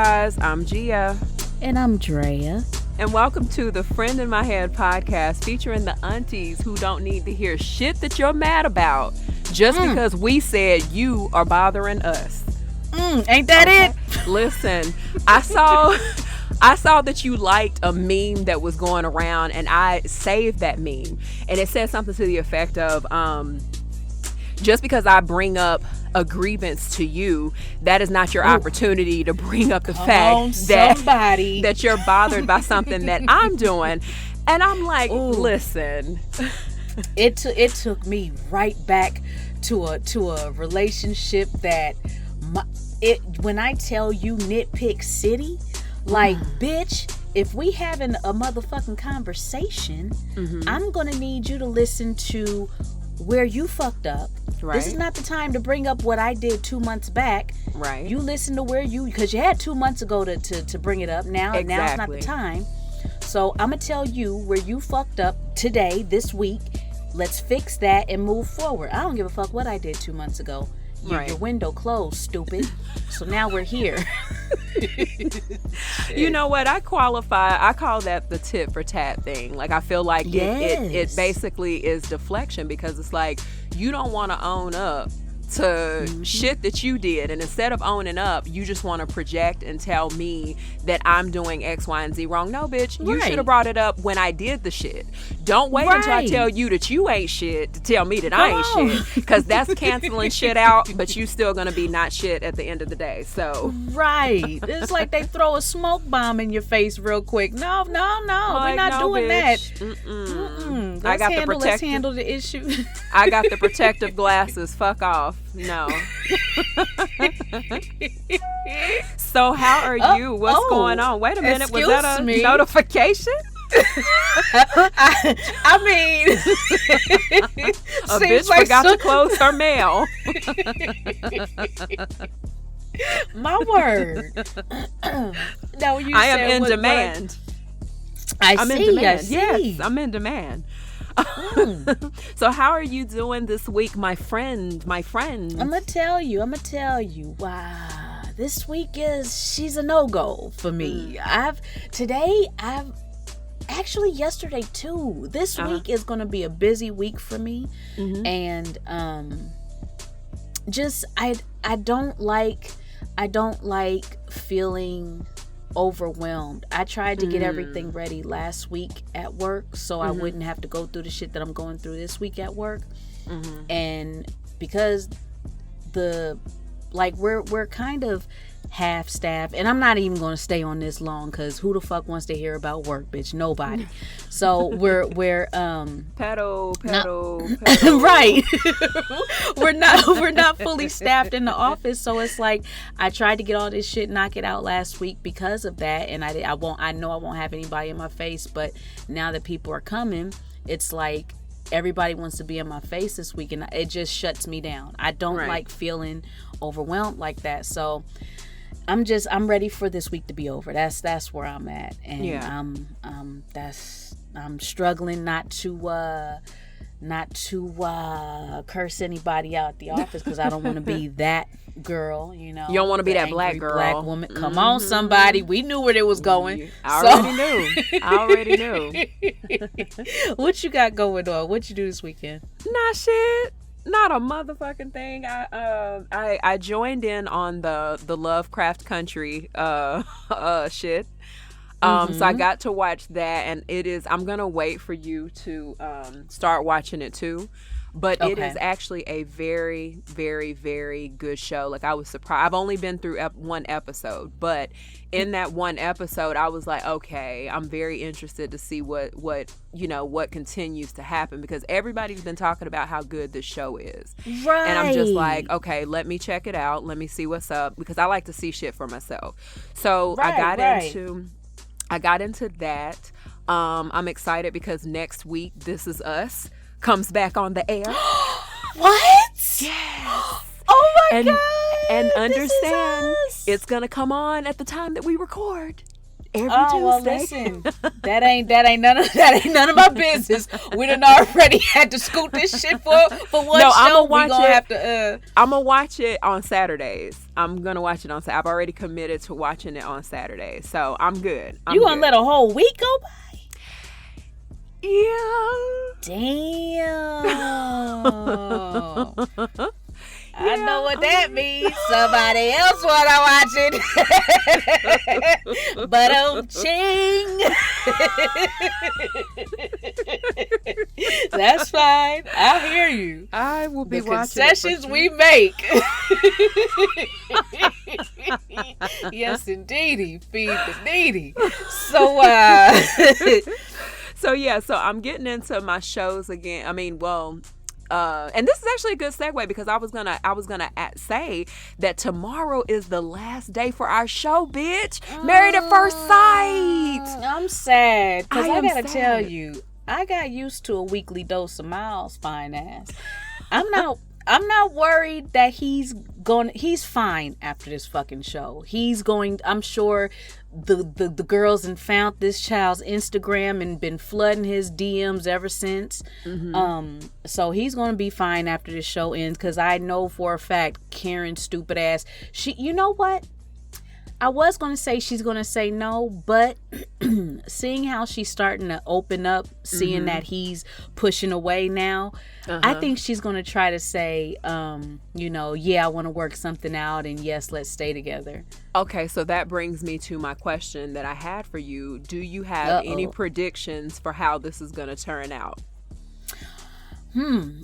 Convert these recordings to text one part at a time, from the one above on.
guys, I'm Gia. And I'm Drea. And welcome to the Friend in My Head podcast featuring the aunties who don't need to hear shit that you're mad about just because we said you are bothering us. Ain't that it? Listen, I saw that you liked a meme that was going around, and I saved that meme. And it said something to the effect of, just because I bring up a grievance to you, that is not your opportunity to bring up the fact that you're bothered by something that I'm doing. And I'm like, listen. It took me right back to a relationship that when I tell you nitpick city, like, bitch, if we having a motherfucking conversation, I'm gonna need you to listen to where you fucked up. Right. This is not the time to bring up what I did 2 months back. Right. You listen to where because you had 2 months ago to bring it up. Now's not the time. So I'm gonna tell you where you fucked up today, this week. Let's fix that and move forward. I don't give a fuck what I did 2 months ago. Your window closed, stupid. So now we're here. You know what? I call that the tit for tat thing. Like, I feel like it basically is deflection, because it's like, you don't want to own up to shit that you did, and instead of owning up, you just want to project and tell me that I'm doing X, Y, and Z wrong. No, bitch, you should have brought it up when I did the shit. Don't wait until I tell you that you ain't shit to tell me that I ain't shit, because that's canceling shit out, but you still gonna be not shit at the end of the day. So it's like they throw a smoke bomb in your face real quick. No, we're not doing bitch. that. Let's handle the issue. I got the protective glasses. Fuck off. No. So how are you? What's going on? Wait a minute. Was that a notification? I mean, a bitch like forgot to close her mail. My word. No, I am in demand. I'm in demand. Yes, I'm in demand. So how are you doing this week, my friend? I'm gonna tell you. Wow, this week she's a no-go for me. I've actually yesterday too. This week is gonna be a busy week for me, and just I don't like feeling overwhelmed. I tried to get everything ready last week at work so I wouldn't have to go through the shit that I'm going through this week at work. And because we're kind of half-staffed, and I'm not even going to stay on this long, because who the fuck wants to hear about work, bitch? Nobody. So we're pedal right. we're not fully staffed in the office, so it's like I tried to get all this shit, knock it out last week because of that, and I know I won't have anybody in my face, but now that people are coming, it's like everybody wants to be in my face this week, and it just shuts me down. I don't like feeling overwhelmed like that. So I'm ready for this week to be over. That's where I'm at, and I'm struggling not to curse anybody out at the office, because I don't want to be that girl. You don't want to be that black woman. Come on, somebody. We knew where it was going. I already knew. What you got going on? What you do this weekend? Nah, shit. Not a motherfucking thing. I joined in on the Lovecraft Country shit. So I got to watch that, and I'm gonna wait for you to start watching it too. But it is actually a very, very, very good show. Like, I was surprised. I've only been through one episode, but in that one episode, I was like, okay, I'm very interested to see what continues to happen, because everybody's been talking about how good this show is. Right. And I'm just like, okay, let me check it out. Let me see what's up, because I like to see shit for myself. So I got into that. I'm excited because next week, This Is Us comes back on the air. What? Yes. Oh my God. And understand, it's gonna come on at the time that we record. every Oh well, Tuesday. listen, that ain't none of my business. We done already had to scoot this shit for one No, show. I'm gonna We watch gonna it. have to. I'm gonna watch it on Saturdays. I'm gonna watch it on. I've already committed to watching it on Saturdays, so I'm good. You gonna let a whole week go by? Yeah. Damn. I know what that means. Somebody else wanna watch it. But ching. That's fine. I hear you. I will be The watching concessions we make. Yes, indeedy. Feed the needy. So, So yeah, so I'm getting into my shows again. I mean, well, and this is actually a good segue because I was gonna say that tomorrow is the last day for our show, bitch. Married at First Sight. I'm sad because I gotta sad. tell you, I got used to a weekly dose of Miles' fine ass. I'm not worried that he's fine after this fucking show. I'm sure the girls and found this child's Instagram and been flooding his DMs ever since. Mm-hmm. So he's gonna be fine after this show ends, because I know for a fact Karen's stupid ass, you know what? I was going to say she's going to say no, but seeing how she's starting to open up, seeing that he's pushing away now, I think she's going to try to say, yeah, I want to work something out, and yes, let's stay together. Okay, so that brings me to my question that I had for you. Do you have any predictions for how this is going to turn out?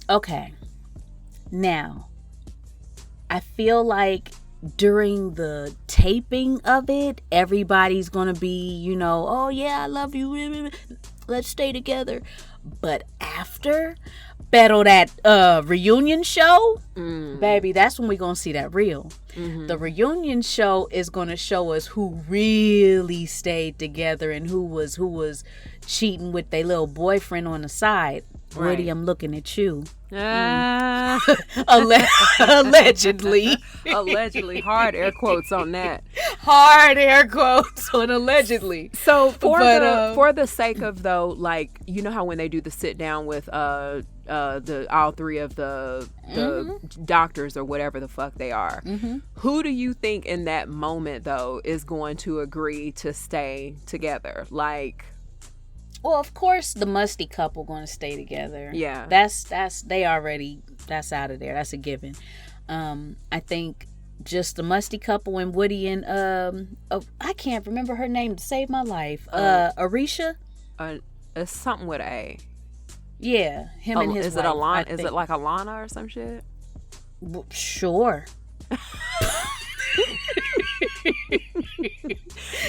Okay. Now, I feel like during the taping of it, everybody's gonna be, oh yeah, I love you, let's stay together. But after that reunion show, baby, that's when we're gonna see that real. The reunion show is gonna show us who really stayed together and who was cheating with their little boyfriend on the side. Right. Woody, I'm looking at you. Allegedly. Allegedly. Hard air quotes on that. Hard air quotes on allegedly. So for the sake of though, like, you know how when they do the sit down with all three of the doctors or whatever the fuck they are, who do you think in that moment though is going to agree to stay together? Like, well, of course, the musty couple going to stay together. Yeah, that's out of there. That's a given. I think just the musty couple and Woody and I can't remember her name to save my life. Arisha. It's something with A. Yeah, him and his wife. Is it Alana? Is it like Alana or some shit? Sure.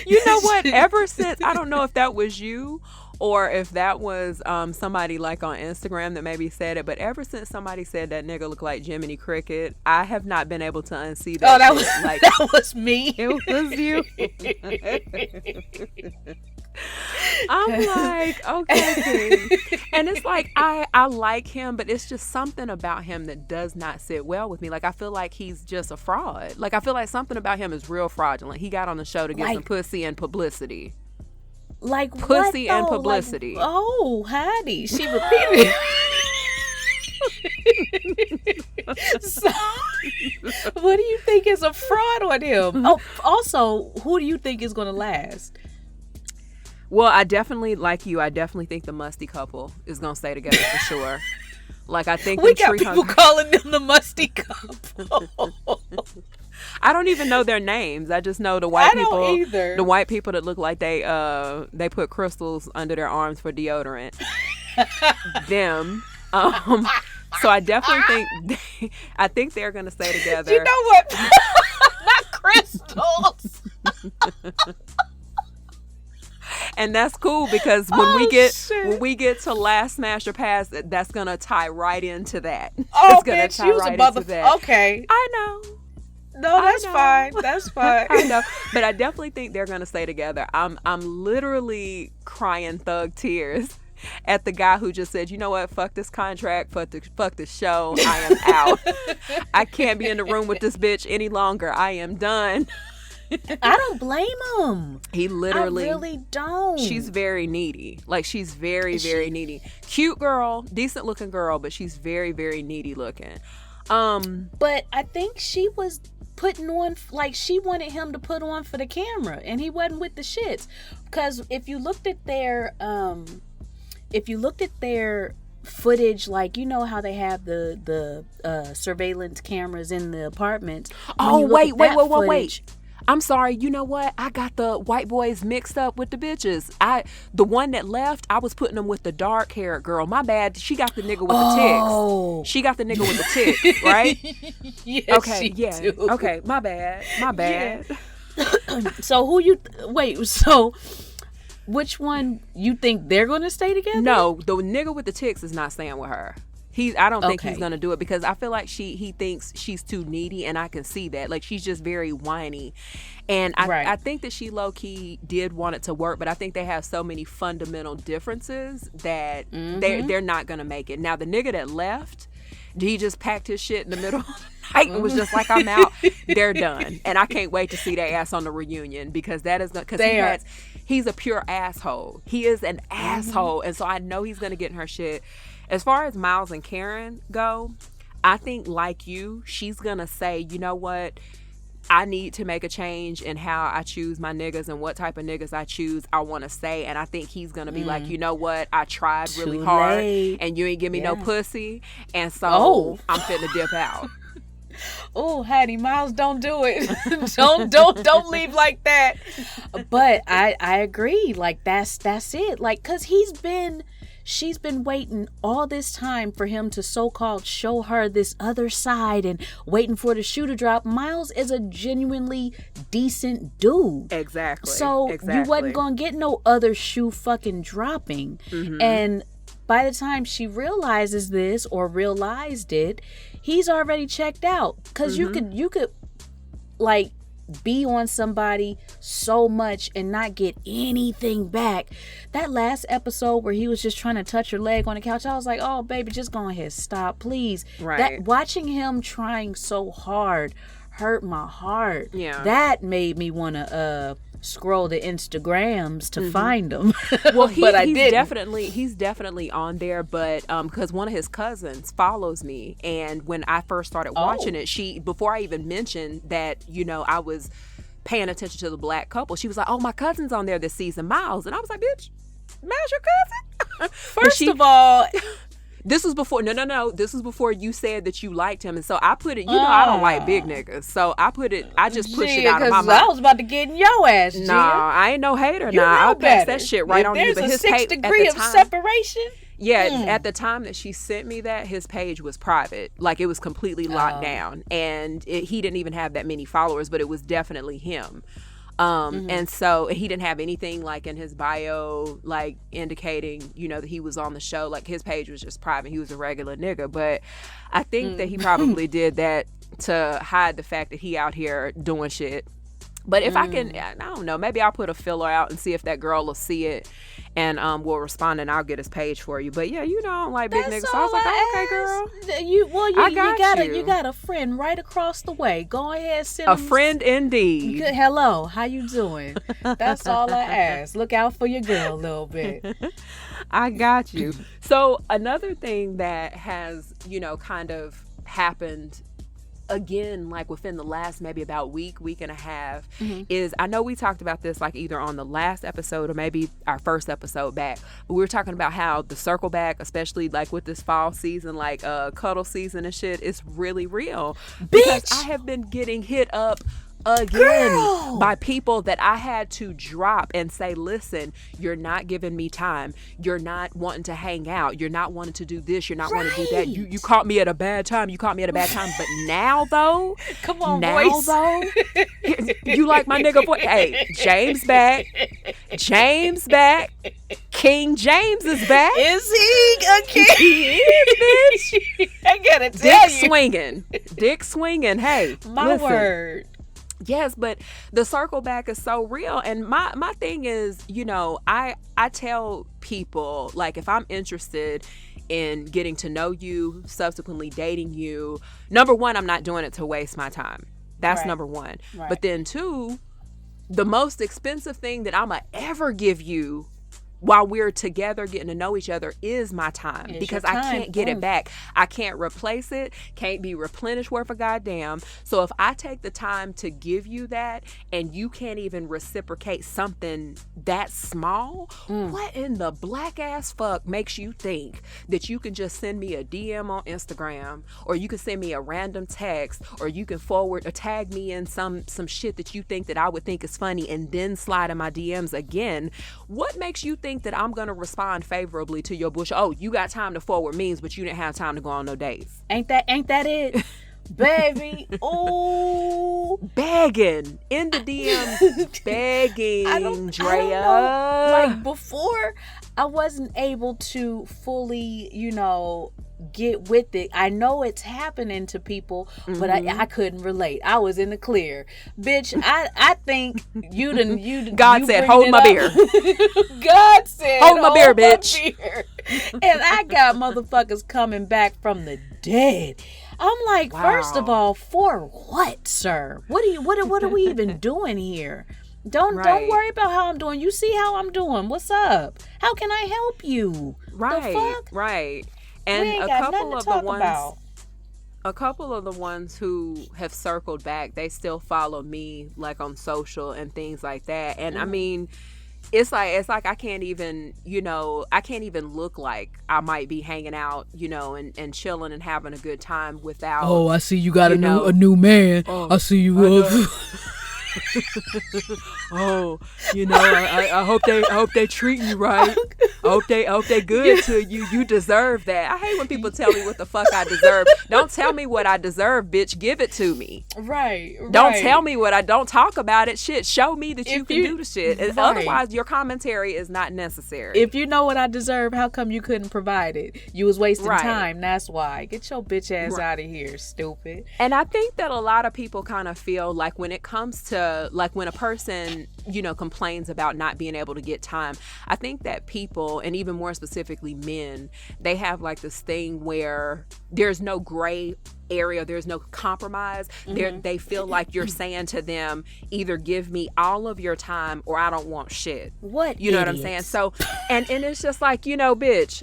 You know what? Ever since, I don't know if that was you or if that was somebody like on Instagram that maybe said it, but ever since somebody said that nigga looked like Jiminy Cricket, I have not been able to unsee that. Oh, that shit. that was me. It was you. I'm like, okay. And it's like, I like him, but it's just something about him that does not sit well with me. Like, I feel like he's just a fraud. Like, I feel like something about him is real fraudulent. He got on the show to get some pussy and publicity. Like pussy what, and publicity. Like, oh, Heidi, she repeated it. So, what do you think is a fraud on him? Oh, also, who do you think is going to last? Well, I definitely, like you, I definitely think the musty couple is going to stay together for sure. Like, I think we got people calling them the musty couple. I don't even know their names. I just know the white people. I don't either. The white people that look like they put crystals under their arms for deodorant. Them. So I definitely think they're gonna stay together. You know what? Not crystals. And that's cool because when we get to Last Smash or Pass, that's gonna tie right into that. Oh, bitch, you was a motherfucker. Okay, I know. No, that's fine. That's fine. I know, but I definitely think they're gonna stay together. I'm literally crying thug tears at the guy who just said, you know what, fuck this contract, fuck the show, I am out. I can't be in the room with this bitch any longer. I am done. I don't blame him. He literally, I really don't. She's very needy. Like, she's very, very needy. Cute girl, decent looking girl, but she's very, very needy looking. But I think she was putting on, like, she wanted him to put on for the camera, and he wasn't with the shits. Because if you looked at their footage, like, you know how they have the surveillance cameras in the apartments. Oh, wait. I'm sorry. You know what? I got the white boys mixed up with the bitches. The one that left, I was putting them with the dark haired girl. My bad. She got the nigga with the ticks. She got the nigga with the ticks, right? Yes, okay. Yeah. Do. Okay. My bad. Yeah. So which one you think they're gonna stay together? No, the nigga with the ticks is not staying with her. I don't think he's gonna do it, because I feel like he thinks she's too needy, and I can see that. Like, she's just very whiny, and I think that she low key did want it to work, but I think they have so many fundamental differences that they're not gonna make it. Now, the nigga that left, he just packed his shit in the middle of the night and was just like, I'm out. They're done, and I can't wait to see their ass on the reunion, because that is not, because he's a pure asshole. He is an asshole, and so I know he's gonna get in her shit. As far as Miles and Karen go, I think, like you, she's going to say, you know what? I need to make a change in how I choose my niggas and what type of niggas I choose. I want to say, and I think he's going to be like, you know what? I tried really hard and you ain't give me no pussy. And so I'm finna dip out. Oh, Hattie, Miles, don't do it. don't leave like that. But I agree. Like, that's it. Like, 'cause she's been waiting all this time for him to so-called show her this other side and waiting for the shoe to drop. Miles is a genuinely decent dude. Exactly. So you wasn't going to get no other shoe fucking dropping. Mm-hmm. And by the time she realized it, he's already checked out. Because you could like be on somebody so much and not get anything back. That last episode where he was just trying to touch her leg on the couch, I was like, oh baby, just go ahead, stop, please. Right. Watching him trying so hard hurt my heart. Yeah. That made me want to scroll the Instagrams to find him. Well, he's definitely on there, but because one of his cousins follows me, and when I first started watching it, before I even mentioned that, you know, I was paying attention to the black couple, she was like, oh, my cousin's on there this season, Miles. And I was like, bitch, Miles your cousin? First of all, this was before, no. This was before you said that you liked him. And so I put it, you know, I don't like big niggas. So I just pushed it out of my mouth. I was about to get in your ass, Gia. Nah, I ain't no hater. I'll pass that shit right on you. But there's a 6 degree of separation. Yeah, at the time that she sent me that, his page was private. Like, it was completely locked down. And he didn't even have that many followers, but it was definitely him. And so he didn't have anything like in his bio, like indicating, you know, that he was on the show. Like, his page was just private. He was a regular nigga. But I think that he probably did that to hide the fact that he out here doing shit. But if I can, I don't know, maybe I'll put a filler out and see if that girl will see it and will respond, and I'll get his page for you. But yeah, you know, I don't like big niggas. So I was like, okay, girl. You got a friend right across the way. Go ahead, send a friend indeed. Good. Hello, how you doing? That's all I ask. Look out for your girl a little bit. I got you. So another thing that has, you know, kind of happened again, like within the last maybe about week and a half, is, I know we talked about this like either on the last episode or maybe our first episode back, but we were talking about how the circle back, especially like with this fall season, like cuddle season and shit, is really real. Because I have been getting hit up again by people that I had to drop and say, listen, you're not giving me time, you're not wanting to hang out, you're not wanting to do this, you're not wanting to do that, you caught me at a bad time, but now though, come on, now voice. Though you like my nigga voice. Hey, James back, King James is back. Is he a king? He is, bitch. I gotta tell you, dick swinging. Hey, my word. Yes, but the circle back is so real. And my thing is, you know, I tell people, like, if I'm interested in getting to know you, subsequently dating you, number one, I'm not doing it to waste my time. That's number one. Right. But then two, the most expensive thing that I'ma ever give you while we're together getting to know each other is my time, because I can't get it back. I can't replace it, can't be replenished worth a goddamn. So if I take the time to give you that and you can't even reciprocate something that small, what in the black ass fuck makes you think that you can just send me a DM on Instagram, or you can send me a random text, or you can forward or tag me in some shit that you think that I would think is funny and then slide in my DMs again? What makes you think that I'm gonna respond favorably to your bullshit? Oh, you got time to forward memes, but you didn't have time to go on no dates. Ain't that it? Baby, ooh, begging in the DMs, begging, I don't Drea. know. Like before, I wasn't able to fully, get with it. I know it's happening to people, but I couldn't relate. I was in the clear, bitch. I think you God said, hold my beer. God said, hold my beer, bitch. And I got motherfuckers coming back from the dead. I'm like, wow. First of all, for what, sir? What are we even doing here? Don't worry about how I'm doing. You see how I'm doing. What's up? How can I help you? Right. The fuck? Right. And a couple of the ones who have circled back, they still follow me like on social and things like that. And I mean, it's like I can't even look like I might be hanging out, and chilling and having a good time without. Oh, I see you got a new man. I see you. Oh, I hope they treating you right. I hope they good to you. You deserve that. I hate when people tell me what the fuck I deserve. Don't tell me what I deserve, bitch. Give it to me. Right. Don't tell me what I don't talk about it. Shit, show me that you can do the shit. Right. Otherwise, your commentary is not necessary. If you know what I deserve, how come you couldn't provide it? You was wasting time. That's why. Get your bitch ass out of here, stupid. And I think that a lot of people kind of feel like when it comes to, like, when a person, complains about not being able to get time, I think that people, and even more specifically men, they have like this thing where there's no gray area, there's no compromise. They feel like you're saying to them, either give me all of your time or I don't want shit. What you know what I'm saying? So and it's just like, bitch,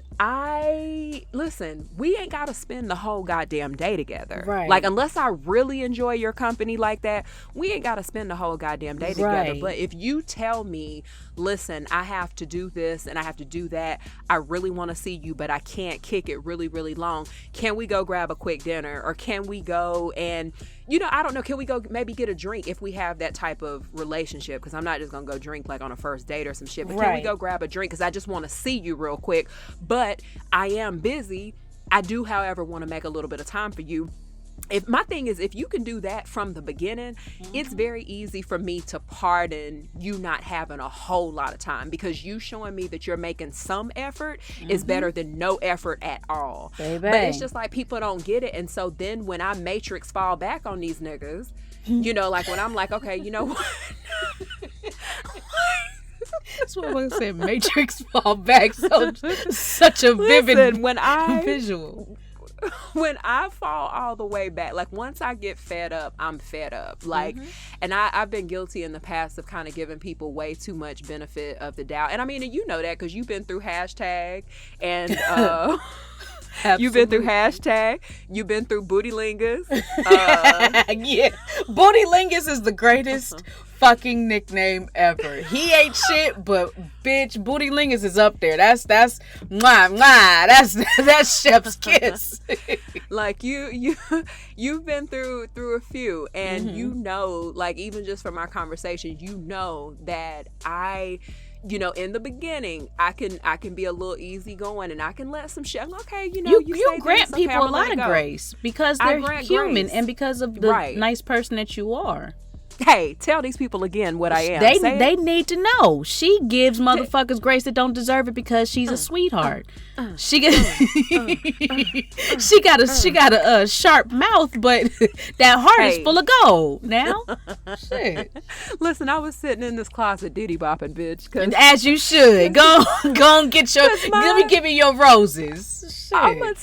listen, we ain't gotta spend the whole goddamn day together. Right. Like, unless I really enjoy your company like that, we ain't gotta spend the whole goddamn day together. But if you tell me, listen, I have to do this and I have to do that, I really want to see you, but I can't kick it really, really long. Can we go grab a quick dinner? Or can we go and, I don't know, can we go maybe get a drink if we have that type of relationship? Because I'm not just going to go drink like on a first date or some shit. But can we go grab a drink? Because I just want to see you real quick. But I am busy. I do, however, want to make a little bit of time for you. If my thing is, if you can do that from the beginning, it's very easy for me to pardon you not having a whole lot of time, because you showing me that you're making some effort is better than no effort at all. Baby. But it's just like people don't get it. And so then when I matrix fall back on these niggas, like when I'm like, okay, you know what? That's what I'm going to say. Matrix fall back. So such a vivid visual. When I fall all the way back, like once I get fed up, I'm fed up. Like, and I've been guilty in the past of kind of giving people way too much benefit of the doubt. And I mean, you know that because you've been through hashtag and you've been through hashtag, you've been through bootylingus. Yeah, bootylingus is the greatest fucking nickname ever. He ain't shit, but bitch, bootylingus is up there. That's chef's kiss. Like you've been through a few, and like even just from our conversation, that I, in the beginning, I can be a little easygoing and I can let some shit. Okay, you grant this, people okay, a lot of grace because they're human and because of the nice person that you are. Hey, tell these people again what I am. They need to know. She gives motherfuckers grace that don't deserve it because she's a sweetheart. She got a sharp mouth, but that heart is full of gold. Now, shit. Listen, I was sitting in this closet diddy bopping, bitch. As you should. Go and get your. Let me give you your roses. Shit. I'm gonna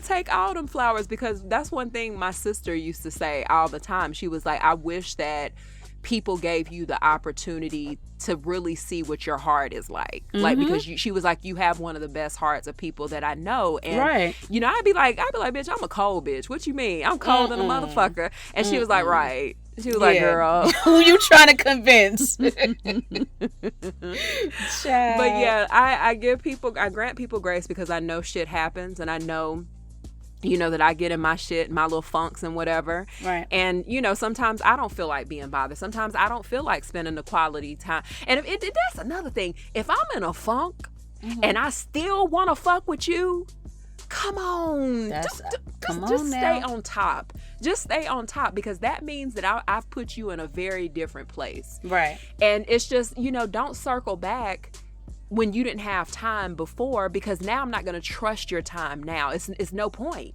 take all them flowers, because that's one thing my sister used to say all the time. She was like, I wish that people gave you the opportunity to really see what your heart is like. Like, because she was like, you have one of the best hearts of people that I know. And, you know, I'd be like, bitch, I'm a cold bitch. What you mean? I'm cold than a motherfucker. And she was like, right. She was like, girl. Who you trying to convince? But yeah, I grant people grace because I know shit happens, and I know, you know, that I get in my shit, my little funks and whatever. Right. And, you know, sometimes I don't feel like being bothered. Sometimes I don't feel like spending the quality time. And that's another thing. If I'm in a funk and I still want to fuck with you, come on. Just stay on top. Just stay on top, because that means that I've put you in a very different place. Right. And it's just, you know, don't circle back when you didn't have time before, because now I'm not going to trust your time now. It's no point.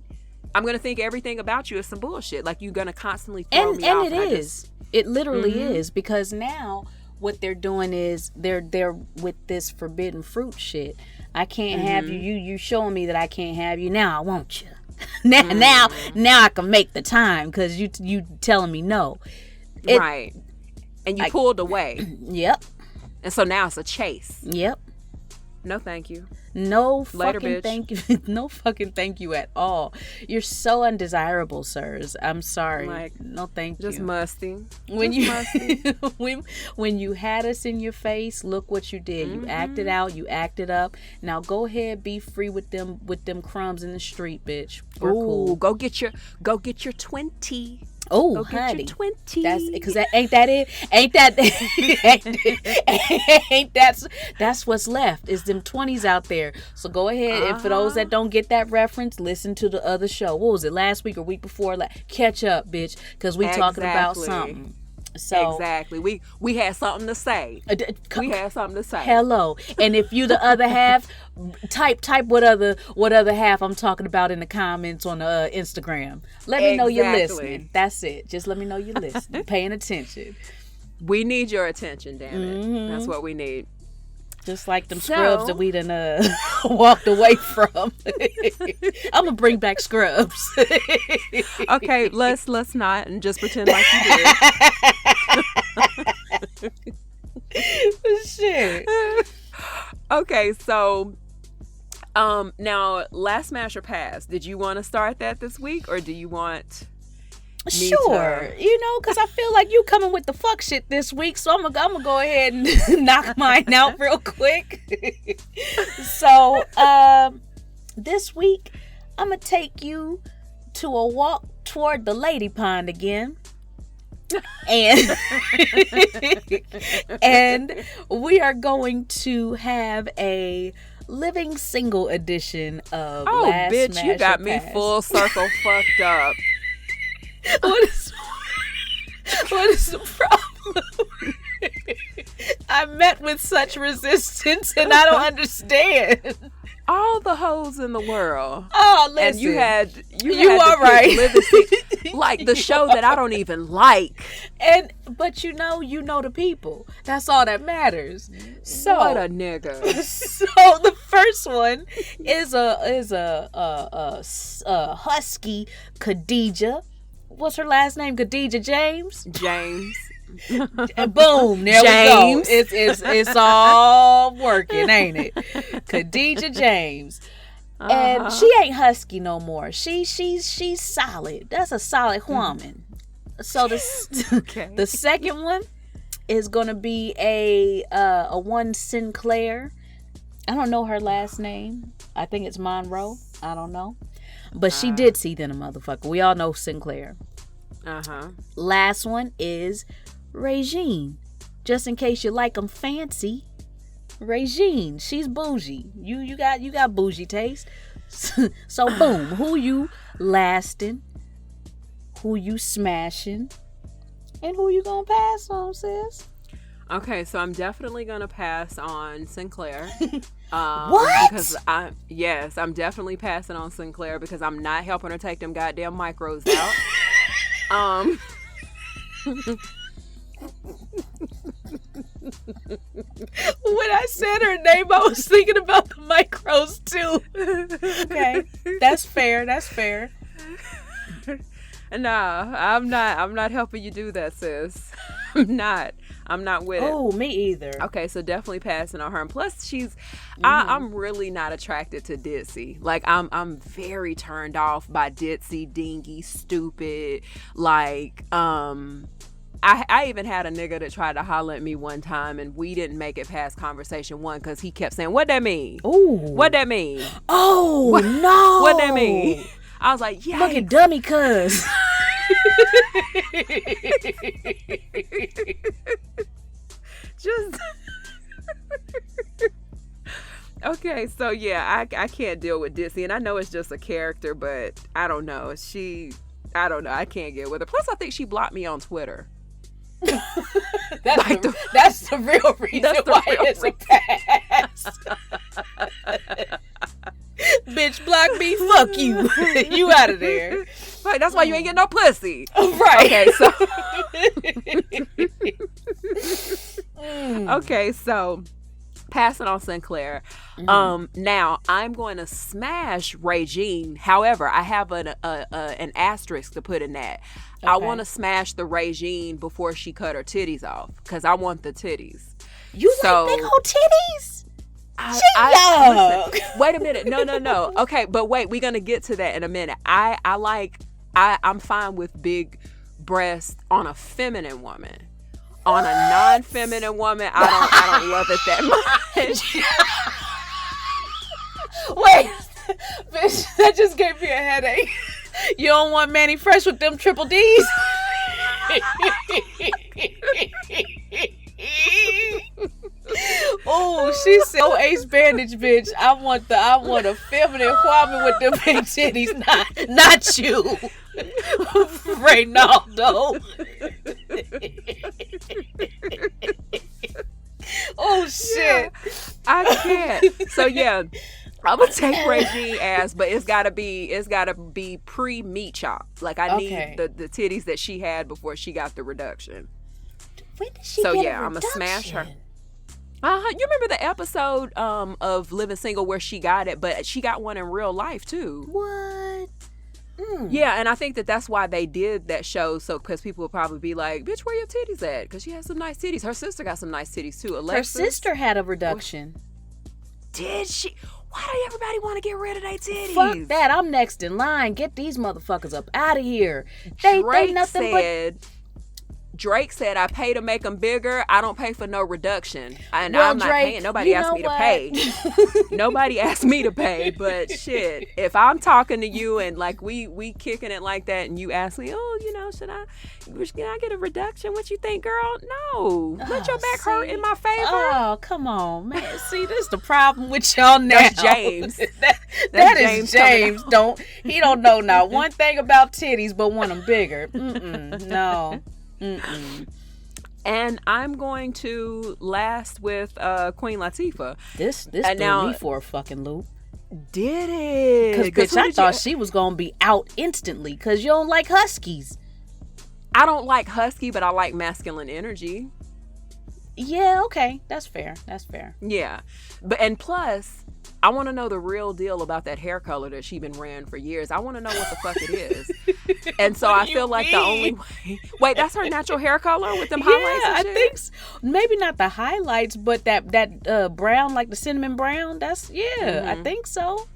I'm going to think everything about you is some bullshit. Like, you're going to constantly throw me off. And it is. It literally is, because now what they're doing is they're with this forbidden fruit shit. I can't have you. You showing me that I can't have you. Now I want you. now I can make the time because you telling me no. Right. And you pulled away. Yep. And so now it's a chase. Yep. No, thank you. No Later, fucking bitch. thank you. No fucking thank you at all. You're so undesirable, sirs. I'm sorry. Like, no thank you. Just musty. When musty. when you had us in your face, look what you did. You acted out. You acted up. Now go ahead, be free with them crumbs in the street, bitch. We're cool. Go get your 20. Oh, Go honey. get your 20. That's because ain't that it? That's what's left is them 20s out there. So go ahead and for those that don't get that reference, listen to the other show. What was it, last week or week before? Catch up, bitch, because we talking about something. So exactly, we had something to say. We had something to say. Hello, and if you the other half, type what other half I'm talking about in the comments on Instagram. Let me know you're listening. That's it. Just let me know you're listening, paying attention. We need your attention, damn it. That's what we need. Just like them scrubs that we done walked away from. I'm gonna bring back scrubs. Okay, let's not and just pretend like you did. Shit. Okay, so now last smash or pass. Did you want to start that this week, or do you want me Sure, because I feel like you coming with the fuck shit this week, so I'm gonna go ahead and knock mine out real quick. So, this week I'm gonna take you to a walk toward the lady pond again, and and we are going to have a living single edition of Last bitch, Smash you got or me Pass. full circle fucked up. What is the problem? I met with such resistance and I don't understand. All the hoes in the world. Oh, listen. And you had are right. Like the show that I don't even like. But you know the people. That's all that matters. So what a nigga. So the first one is a husky Khadijah. What's her last name? Khadijah James. And boom, there James. we go. It's all working, ain't it? Khadijah James. And she ain't husky no more. She's solid. That's a solid woman. So the second one is gonna be a one Sinclair. I don't know her last name. I think it's Monroe. I don't know. But she did see then a motherfucker. We all know Sinclair. Last one is Regine. Just in case you like them fancy. Regine. She's bougie. You got bougie taste. So boom. Who you lasting? Who you smashing? And who you gonna pass on, sis? Okay, so I'm definitely gonna pass on Sinclair. What? Because I'm definitely passing on Sinclair because I'm not helping her take them goddamn micros out. When I said her name, I was thinking about the micros too. Okay, that's fair. Nah, I'm not helping you do that, sis. I'm not with it. Oh, me either. Okay, so definitely passing on her. And plus, I'm really not attracted to ditzy. Like, I'm very turned off by ditzy, dingy, stupid. Like, I even had a nigga that tried to holler at me one time, and we didn't make it past conversation one because he kept saying, "What that mean? Ooh. What that mean? Oh, no. What that mean?" I was like, "Yeah, look at dummy cuz." Just okay, so yeah, I can't deal with Dissy, and I know it's just a character, but I don't know. I don't know. I can't get with her. Plus, I think she blocked me on Twitter. That's the real reason why it's a pass. Bitch, block me. Fuck you. You out of there. Right, that's why you ain't getting no pussy. Right. Okay, so passing on Sinclair. Now I'm going to smash Regine. However, I have an asterisk to put in that. Okay. I want to smash the Regine before she cut her titties off because I want the titties. You like big old titties? Listen, wait a minute. No. Okay, but wait, we're gonna get to that in a minute. I'm fine with big breasts on a feminine woman. On a non-feminine woman, I don't love it that much. Wait, bitch, that just gave me a headache. You don't want Manny Fresh with them triple D's? Oh, she said, "Oh, ace bandage, bitch. I want a feminine woman with them big titties, not you, Reynaldo." Oh shit, yeah, I can't. So yeah, I'm gonna take Regine ass, but it's gotta be pre meat chop. Like I need the titties that she had before she got the reduction. When did she get a reduction? I'm gonna smash her. You remember the episode of Living Single where she got it, but she got one in real life too. What? Yeah, and I think that's why they did that show, so because people would probably be like, "Bitch, where your titties at?" Because she has some nice titties. Her sister got some nice titties too. Alexis, her sister had a reduction. Did she? Why do everybody want to get rid of their titties? Fuck that! I'm next in line. Get these motherfuckers up out of here. They nothing but. Drake said, "I pay to make them bigger. I don't pay for no reduction." And well, I'm not Drake, paying. Nobody asked me to pay. Nobody asked me to pay. But shit, if I'm talking to you and like we kicking it like that, and you ask me, "Oh, should I get a reduction? What you think, girl?" No, let your back hurt in my favor. Oh, come on, man. See, this is the problem with y'all now. That's James. that is James. He don't know now one thing about titties, but want them bigger. No. And I'm going to last with Queen Latifah. This threw me for a fucking loop. Did it? Because bitch, I thought she was gonna be out instantly. Because you don't like huskies. I don't like husky, but I like masculine energy. Yeah, okay, that's fair. Yeah, and plus, I want to know the real deal about that hair color that she been wearing for years. I want to know what the fuck it is. And so I feel like the only way... Wait, that's her natural hair color with them highlights and shit? I think so. Maybe not the highlights, but that brown, like the cinnamon brown, that's... Yeah, I think so.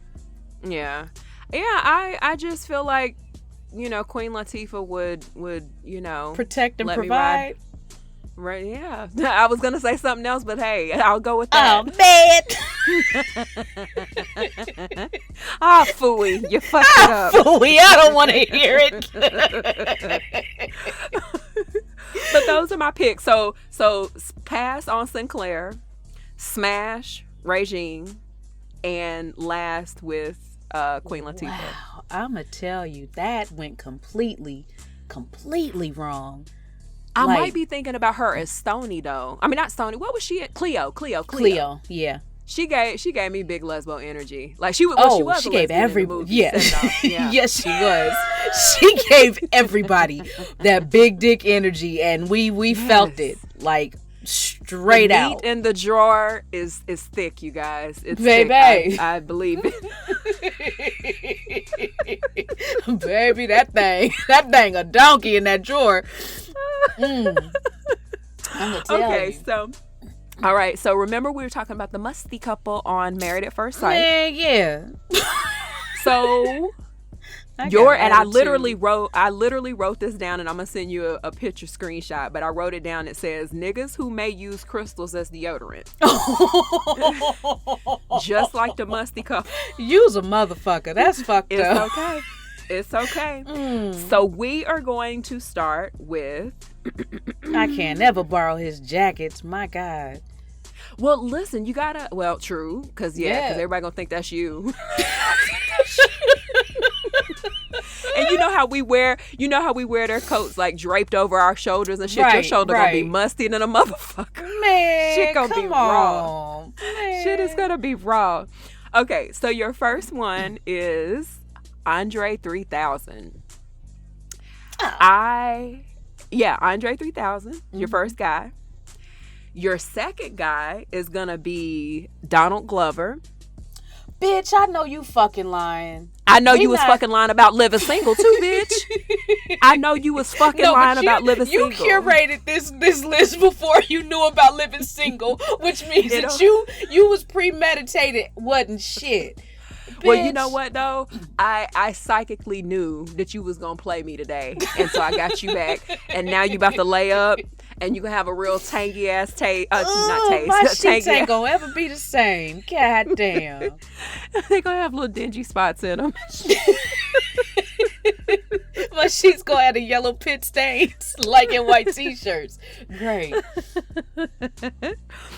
Yeah. Yeah, I just feel like, Queen Latifah would protect and provide. Right, yeah. I was going to say something else, but hey, I'll go with that. Oh, man. Phooey. You fucked it up. Phooey, I don't want to hear it. But those are my picks. So pass on Sinclair, smash Regine, and last with Queen Latifah. Wow, I'm going to tell you, that went completely wrong. I might be thinking about her as Stoney though. I mean, not Stoney. What was she at? Cleo. Yeah. She gave me big lesbo energy. Like she was. She gave everybody. Yeah. Yeah. Yes, she was. She gave everybody that big dick energy, and we felt it like straight the out. Meat in the drawer is thick, you guys. It's baby. Thick. I believe it. Baby, that thing a donkey in that drawer. I'm gonna tell Okay, you. so all right. So remember we were talking about the musty couple on Married at First Sight. Man, yeah. So I literally wrote this down, and I'm gonna send you a picture screenshot, but I wrote it down. It says niggas who may use crystals as deodorant. Just like the musty couple. Use a motherfucker. That's fucked up. Okay. It's okay. So we are going to start with I can't never borrow his jackets. My God. well, listen, you gotta true, because everybody gonna think that's you. And you know how we wear their coats like draped over our shoulders and shit. Your shoulder gonna be musty than a motherfucker. Man, shit gonna be raw. Man. Shit is gonna be raw. Okay, so your first one is Andre 3000. Andre 3000, your first guy. Your second guy is gonna be Donald Glover. Bitch, I know you fucking lying. I know you was fucking lying about living single too, bitch. I know you was fucking lying about living single. You curated this list before you knew about living single, which means that you was premeditated, wasn't shit. Bitch. Well, you know what though? I psychically knew that you was gonna play me today, and so I got you back. And now you about to lay up, and you can have a real tangy ass taste. Not taste. My sheets ain't gonna ever be the same. God damn. They gonna have little dingy spots in them. My sheets gonna have the yellow pit stains like in white t-shirts. Great.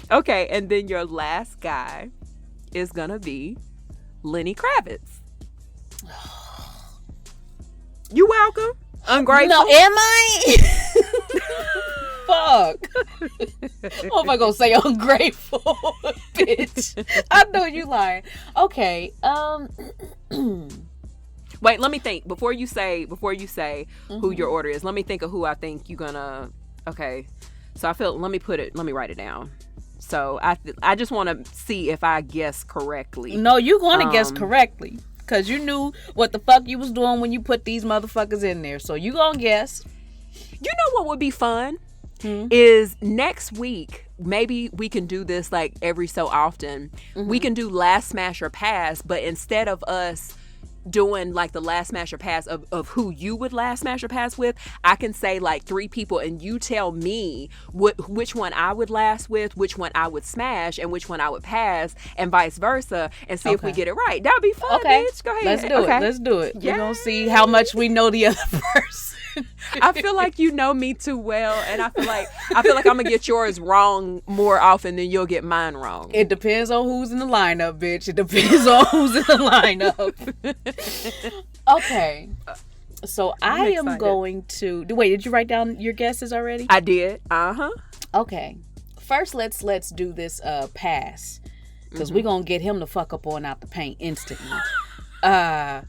Okay, and then your last guy is gonna be Lenny Kravitz. You welcome. Ungrateful. No, am I? Fuck. What am I gonna say? Ungrateful, bitch. I know you lying. Okay. Wait, let me think. Before you say who your order is, let me think of who I think you're gonna. Okay. So let me write it down. So I just want to see if I guess correctly. No, you gonna guess correctly. Because you knew what the fuck you was doing when you put these motherfuckers in there. So you gonna guess. You know what would be fun? Is next week, maybe we can do this like every so often. We can do last smash or pass, but instead of us doing like the last smash or pass of who you would last smash or pass with, I can say like 3 people and you tell me which one I would last with, which one I would smash, and which one I would pass, and vice versa, and see if we get it right. That would be fun, bitch. Go ahead. Let's do it. We're gonna see how much we know the other person. I feel like you know me too well, and I feel like I'm gonna get yours wrong more often than you'll get mine wrong. It depends on who's in the lineup, bitch. It depends on who's in the lineup. Okay. So I am going to wait. Did you write down your guesses already? I did. Okay. First, let's do this pass, because we're gonna get him the fuck up on out the paint instantly. Not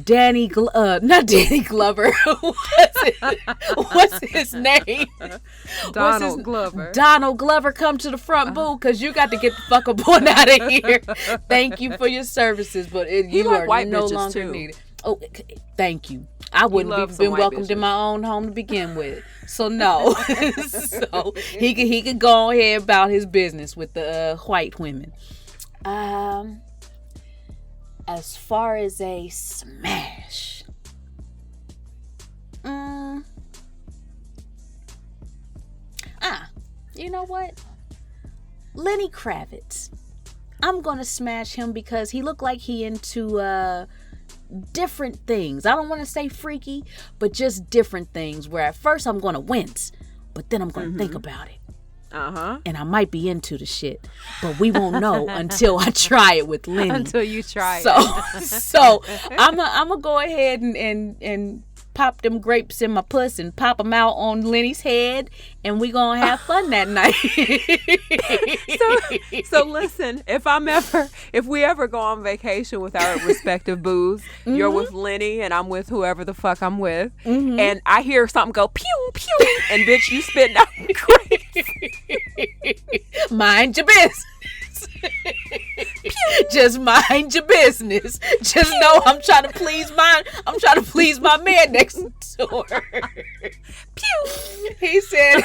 Danny Glover. What's his name? Donald Glover. Donald Glover, come to the front, boo, because you got to get the fuck up on out of here. Thank you for your services, but you are no longer needed. Oh, thank you. I wouldn't have been welcomed in my own home to begin with. So no. So he could go ahead about his business with the white women. As far as a smash, you know what? Lenny Kravitz. I'm gonna smash him because he looked like he into different things. I don't want to say freaky, but just different things. Where at first I'm gonna wince, but then I'm gonna think about it. And I might be into the shit, but we won't know until I try it with Lenny. Until you try it. So I'm gonna go ahead and pop them grapes in my puss and pop them out on Lenny's head, and we gonna have fun that night. So listen, if we ever go on vacation with our respective booze, you're with Lenny and I'm with whoever the fuck I'm with, and I hear something go pew pew, and bitch, you spit out grapes. Mind your business. Just mind your business. Just know I'm trying to please my man next door. Pew. He said,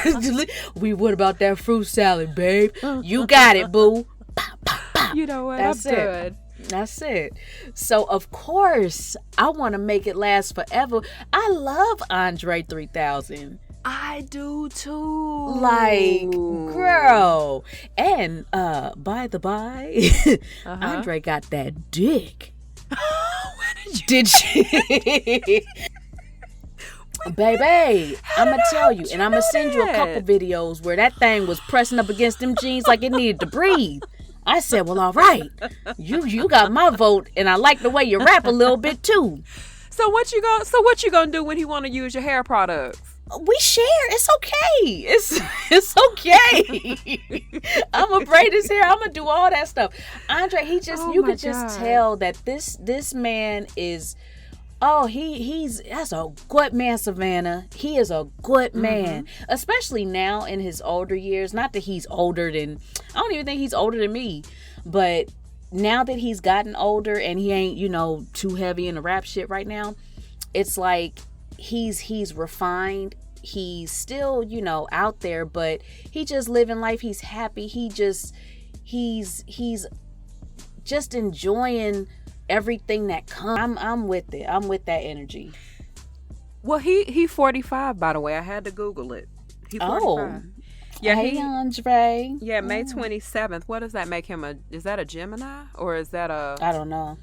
what about that fruit salad, babe? You got it, boo. You know what? That's I'm it. good. That's it. So, of course, I want to make it last forever. I love Andre 3000. I do too. Like, girl. And by the by, Andre got that dick. Did she? Baby, I'm gonna tell you, and I'm gonna send you a couple videos where that thing was pressing up against them jeans like it needed to breathe. I said, well, all right, you got my vote, and I like the way you rap a little bit too. So what you gonna do when he want to use your hair products? We share. It's okay. It's okay. I'm gonna braid his hair. I'm gonna do all that stuff. Andre, you could just tell that this man is. Oh, that's a good man, Savannah. He is a good man, especially now in his older years. Not that he's older than, I don't even think he's older than me, but now that he's gotten older and he ain't, too heavy in the rap shit right now, it's like he's refined. He's still, out there, but he just living life. He's happy. He's just enjoying everything that comes. I'm with it. I'm with that energy. Well, he 45, by the way. I had to Google it. He 45. Oh. Yeah, hey, Andre. Yeah, May 27th. What does that make him is that a Gemini or is that a I don't know.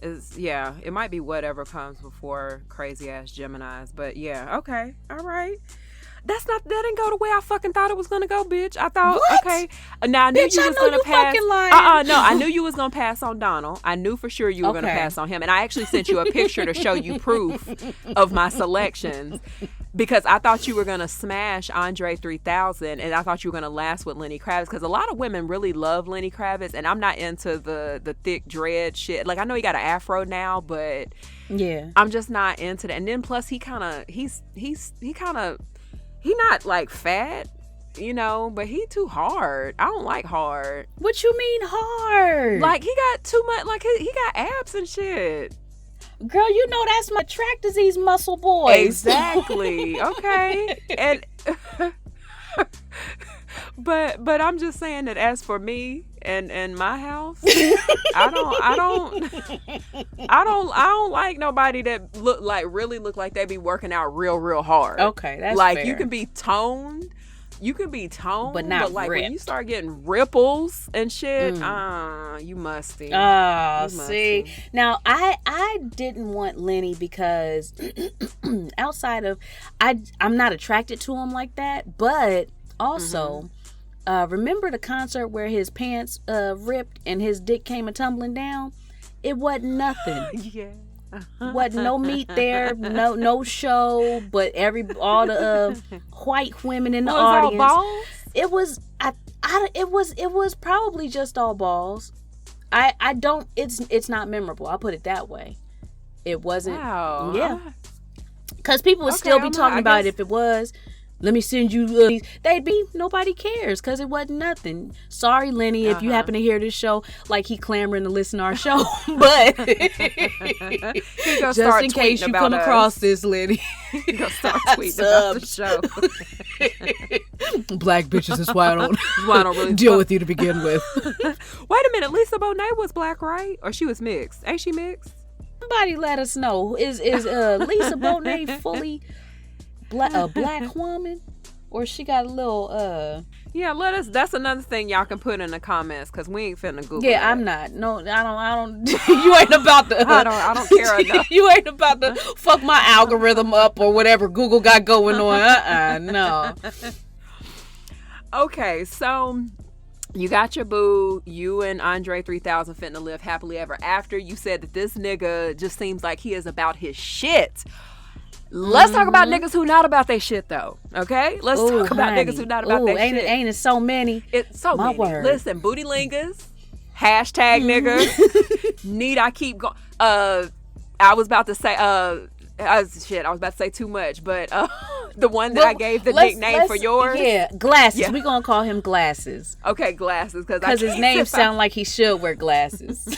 It might be whatever comes before crazy ass Geminis, but yeah, okay. All right. That didn't go the way I fucking thought it was gonna go, bitch. I thought, what? okay. Now I knew bitch, you was gonna pass. No, I knew you was gonna pass on Donald. I knew for sure you were gonna pass on him, and I actually sent you a picture to show you proof of my selections because I thought you were gonna smash Andre 3000, and I thought you were gonna last with Lenny Kravitz because a lot of women really love Lenny Kravitz, and I'm not into the thick dread shit. Like I know he got an afro now, but yeah, I'm just not into that. And then plus he's not like fat, but he too hard. I don't like hard. What you mean hard? Like he got too much, like he got abs and shit. Girl, that's my track disease muscle boys. Exactly. Okay. And but I'm just saying that as for me and my house, I don't like nobody that really look like they be working out real hard. Okay, that's like fair. you can be toned, but not like ripped. when you start getting ripples and shit, you musty. Oh, see. Now I didn't want Lenny because outside of I'm not attracted to him like that, but also remember the concert where his pants ripped and his dick came a tumbling down? It wasn't nothing. Yeah. Wasn't no meat there, no show, but all the white women in the audience. All balls? It was it was probably just all balls. I don't. It's not memorable. I'll put it that way. It wasn't. Wow. Yeah. Because people would still be talking about it if it was. Let me send you. They'd be, nobody cares because it wasn't nothing. Sorry, Lenny, if you happen to hear this show, like he clamoring to listen to our show. But just in case you come across this, Lenny, he gonna start tweeting about the show. Black bitches is why I don't really deal with you to begin with. Wait a minute, Lisa Bonet was black, right? Or she was mixed? Ain't she mixed? Somebody let us know. Is Lisa Bonet fully a black woman, or she got a little yeah, let us. That's another thing y'all can put in the comments because we ain't finna Google. Yeah, that. I'm not. No, I don't. You ain't about to. I don't care enough. You ain't about to fuck my algorithm up or whatever Google got going on. No. Okay, so you got your boo. You and Andre 3000 finna live happily ever after. You said that this nigga just seems like he is about his shit. Let's talk about niggas who not about their shit though. Okay, let's talk about niggas who not about their shit. Ain't it so many? It's so my many. Word. Listen, booty lingas, hashtag niggas. Need I keep going? I was about to say Shit, I was about to say too much, but the one that I gave the nickname for yours. Yeah, Glasses. Yeah. We're going to call him Glasses. Okay, Glasses. Because his name sounds like he should wear glasses.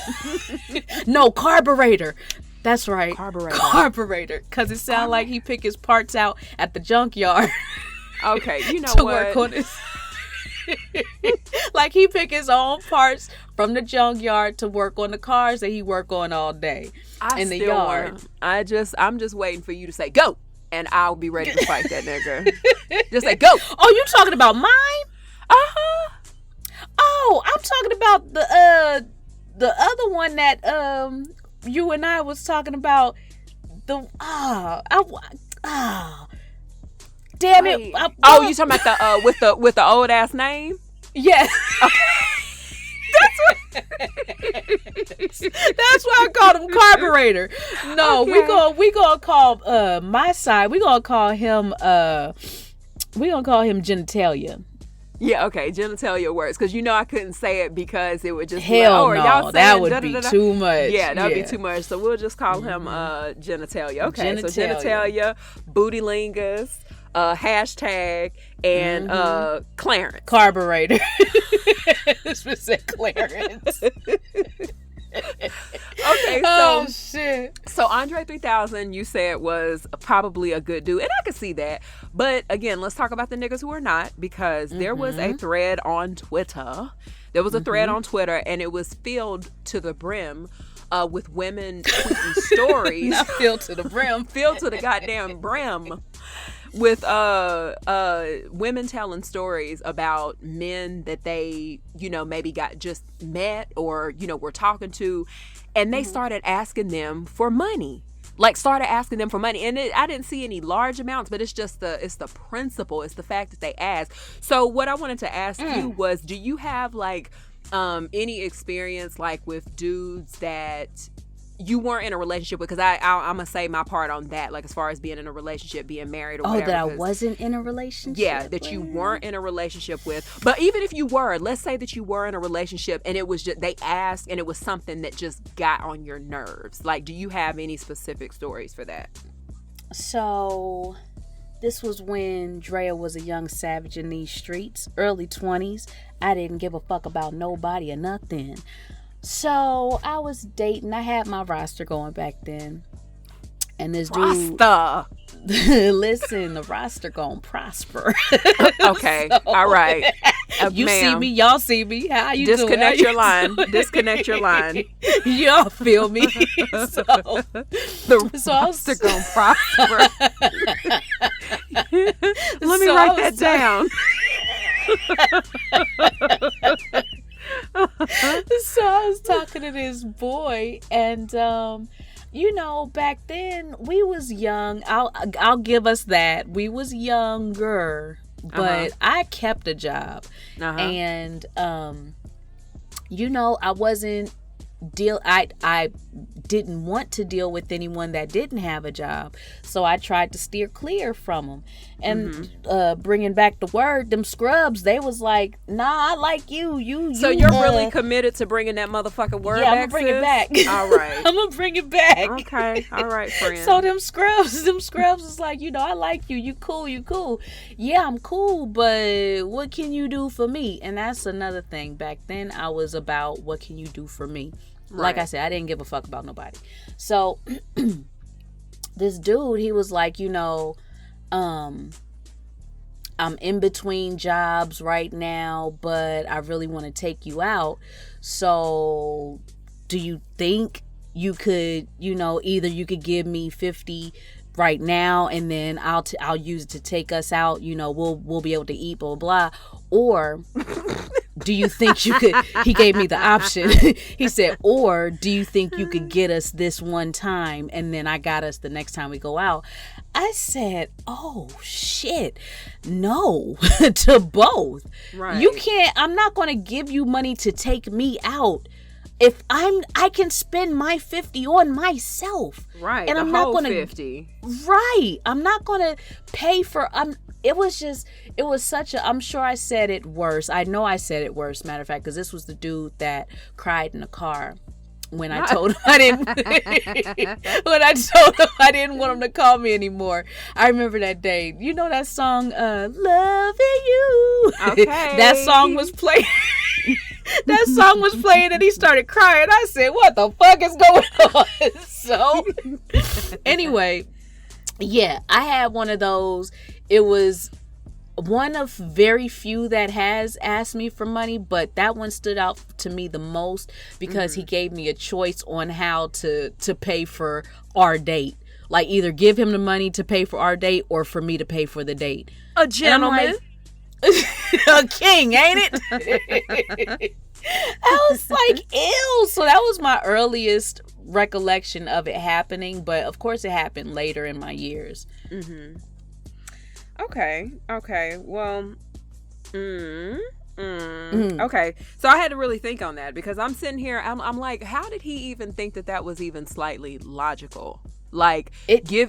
No, Carburetor. That's right. Carburetor. Because it sounds like he pick his parts out at the junkyard. Okay, you know to what? Work on his... Like he pick his own parts from the junkyard to work on the cars that he work on all day in the yard. I'm just waiting for you to say go, and I'll be ready to fight that nigga. Just say go. Oh, you talking about mine? Oh, I'm talking about the other one that you and I was talking about. Damn it! You talking about the with the old ass name? Yeah. Okay. That's why I called him Carburetor. No, okay. we gonna call my side. We gonna call him genitalia. Yeah, okay, genitalia works because I couldn't say it because it would just hell be like, no, that would be too much. Yeah, that would be too much. So we'll just call him genitalia. Okay, so genitalia, bootylingus, hashtag, and Clarence. Carburetor. This was said Clarence. Okay, so shit. So Andre 3000, you said was probably a good dude, and I could see that. But again, let's talk about the niggas who are not, because there was a thread on Twitter. There was a thread on Twitter, and it was filled to the brim with women tweeting stories. Not filled to the brim. Filled to the goddamn brim. With women telling stories about men that they, maybe got just met or, were talking to, and they started asking them for money. And I didn't see any large amounts, but it's the principle. It's the fact that they ask. So what I wanted to ask you was, do you have any experience with dudes that you weren't in a relationship with? Because I'm gonna say my part on that, as far as being in a relationship, being married or whatever. That I wasn't in a relationship? Yeah, that you weren't in a relationship with. But even if you were, let's say that you were in a relationship and it was just, they asked and it was something that just got on your nerves. Do you have any specific stories for that? So, this was when Drea was a young savage in these streets, early 20s. I didn't give a fuck about nobody or nothing. So I was dating. I had my roster going back then, and this dude. Listen, the roster gonna prosper. Okay, so, all right. You see me, y'all see me. How you disconnect doing? Your line. Disconnect your line. Y'all feel me? So the roster gonna prosper. Let me write that down. So I was talking to this boy, and back then we was young. I'll give us that. We was younger, but I kept a job, and I wasn't I didn't want to deal with anyone that didn't have a job, so I tried to steer clear from them. And bringing back the word, them scrubs, they was like, nah, I like you. So you're really committed to bringing that motherfucking word back? Yeah, I'm gonna bring it back. All right. I'm gonna bring it back. Okay. All right, friend. So them scrubs was like, I like you. You cool. Yeah, I'm cool, but what can you do for me? And that's another thing. Back then, I was about, what can you do for me? Right. Like I said, I didn't give a fuck about nobody. So this dude, he was like, I'm in between jobs right now, but I really want to take you out. So do you think you could, either you could give me 50 right now, and then I'll use it to take us out, we'll be able to eat, blah, blah, blah. Or do you think you could, he gave me the option. He said, or do you think you could get us this one time and then I got us the next time we go out? I said, oh shit, no to both. Right. You can't, I'm not going to give you money to take me out if I can spend my 50 on myself. Right. And I'm not going to 50. Right. I'm not going to pay for, it was such a, I'm sure I said it worse. I know I said it worse, matter of fact, because this was the dude that cried in the car. when I told him I didn't want him to call me anymore. I remember that day. You know that song, Loving You? Okay. That song was playing. That song was playing and he started crying. I said, what the fuck is going on? So anyway, yeah, I had one of those. It was one of very few that has asked me for money, but that one stood out to me the most because he gave me a choice on how to pay for our date. Like either give him the money to pay for our date or for me to pay for the date. A gentleman. A king, ain't it? I was like, ew. So that was my earliest recollection of it happening, but of course it happened later in my years. Okay. Well, okay. So I had to really think on that because I'm sitting here, I'm like, how did he even think that was even slightly logical? Like,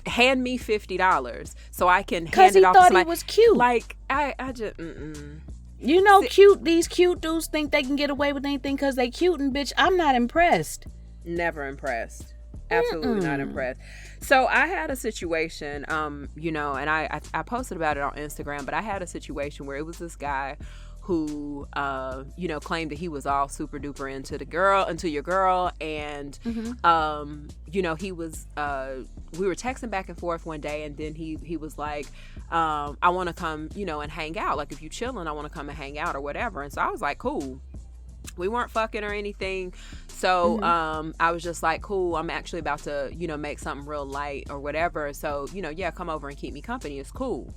hand me $50 so I can hand it off to somebody. Because he thought he was cute. Like, I just, You know, these cute dudes think they can get away with anything because they cute, and bitch, I'm not impressed. Never impressed. Absolutely not impressed. So I had a situation, you know, and I posted about it on Instagram, but I had a situation where it was this guy who, you know, claimed that he was all super duper into your girl. And, you know, he was, we were texting back and forth one day, and then he was like, I want to come, you know, and hang out. Like, if you chilling, I want to come and hang out or whatever. And so I was like, cool. We weren't fucking or anything. So, I was just like, cool, I'm actually about to, you know, make something real light or whatever. So, you know, yeah, come over and keep me company. It's cool.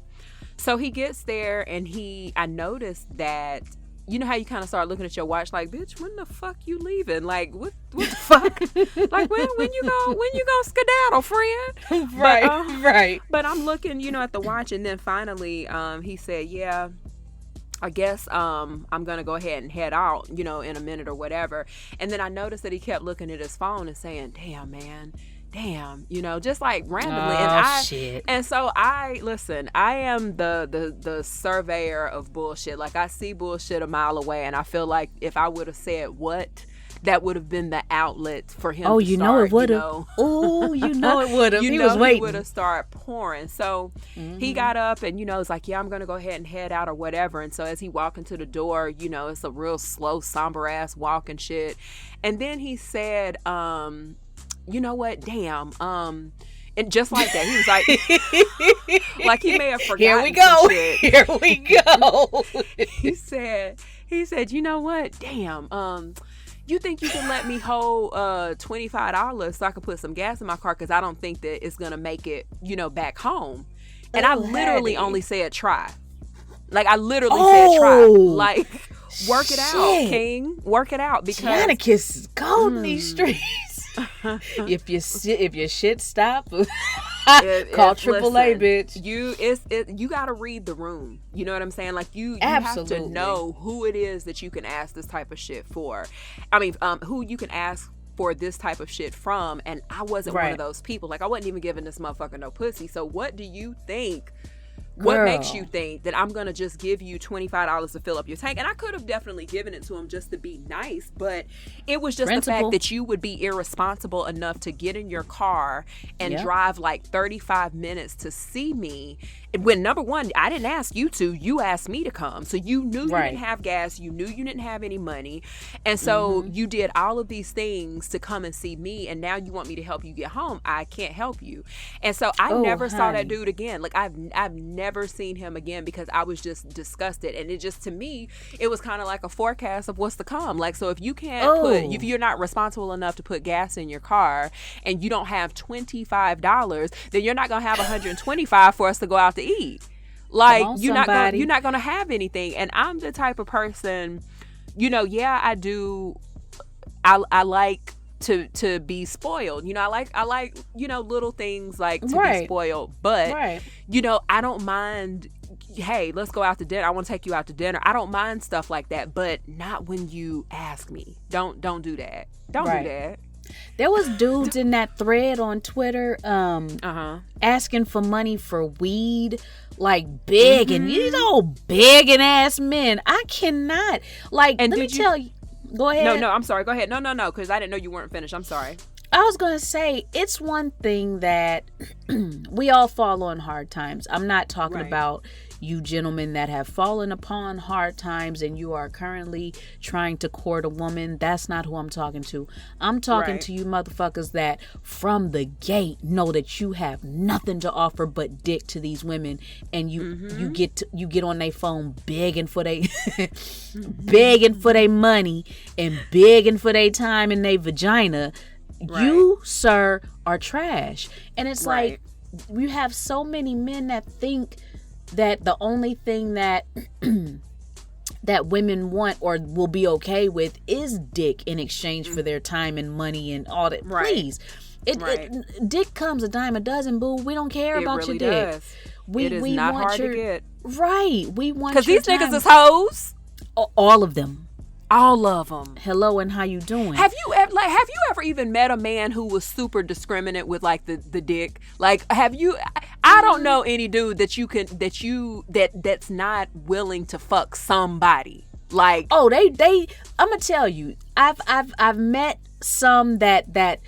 So he gets there and I noticed that, you know how you kind of start looking at your watch like, bitch, when the fuck you leaving? Like, what the fuck? Like, when you gonna skedaddle, friend? Right. But I'm looking, you know, at the watch, and then finally, he said, yeah, I guess I'm gonna go ahead and head out, you know, in a minute or whatever. And then I noticed that he kept looking at his phone and saying, damn, man, you know, just like randomly. Shit. And so I am the surveyor of bullshit. Like, I see bullshit a mile away, and I feel like if I would have said what, that would have been the outlet for him. You know it would have. Oh, you know it would have. He was waiting. He would have started pouring. So he got up and, you know, it's like, yeah, I'm going to go ahead and head out or whatever. And so as he walked into the door, you know, it's a real slow, somber ass walk and shit. And then he said, you know what? Damn. And just like that, he was like he may have forgotten. Here we go. Shit. Here we go. He said, you know what? Damn. You think you can let me hold $25 so I can put some gas in my car? Because I don't think that it's going to make it, you know, back home. And I literally only said try. Like, I literally said try. Like, work it out, King. Work it out. Because Giannis is gold in these streets. If your shit stop, call AAA, bitch. You gotta read the room. You know what I'm saying? Like, you Absolutely. have to know who it is that you can ask this type of shit for. I mean, who you can ask for this type of shit from. And I wasn't one of those people. Like, I wasn't even giving this motherfucker no pussy. So what do you think? What makes you think that I'm going to just give you $25 to fill up your tank? And I could have definitely given it to him just to be nice, but it was just the fact that you would be irresponsible enough to get in your car and drive like 35 minutes to see me. When, number one, I didn't ask you to. You asked me to come. So you knew you didn't have gas. You knew you didn't have any money. And so you did all of these things to come and see me. And now you want me to help you get home. I can't help you. And so I never saw that dude again. Like, I've never seen him again because I was just disgusted. And it just, to me, it was kind of like a forecast of what's to come. Like, so if you can't if you're not responsible enough to put gas in your car and you don't have $25, then you're not going to have $125 for us to go out to eat. Like, you're not going to have anything. And I'm the type of person, you know, I do. I like to be spoiled. You know, I like, you know, little things like to be spoiled. But, you know, I don't mind, hey, let's go out to dinner. I want to take you out to dinner. I don't mind stuff like that, but not when you ask me. Don't do that. Don't do that. There was dudes in that thread on Twitter asking for money for weed, like big and these old begging ass men. I cannot. Like, and let me tell you. Go ahead. No, I'm sorry. Go ahead. No, because I didn't know you weren't finished. I'm sorry. I was going to say, it's one thing that we all fall on hard times. I'm not talking about you gentlemen that have fallen upon hard times and you are currently trying to court a woman. That's not who I'm talking to. I'm talking to you motherfuckers that from the gate know that you have nothing to offer but dick to these women, and you get on their phone begging for they begging for their money and begging for their time and their vagina. You, sir, are trash. And it's like, you have so many men that think that the only thing that that women want or will be okay with is dick in exchange for their time and money and all that. Please. Dick comes a dime a dozen, boo. We don't care about really your dick. Does. We it is we not want hard your, to get. Right. We want because these time. niggas is hoes. All of them. All of them. Hello, and how you doing? Have you ever even met a man who was super discriminate with like the dick? Like, have you? I don't know any dude that's not willing to fuck somebody. Like, oh, they. I'm gonna tell you, I've met some that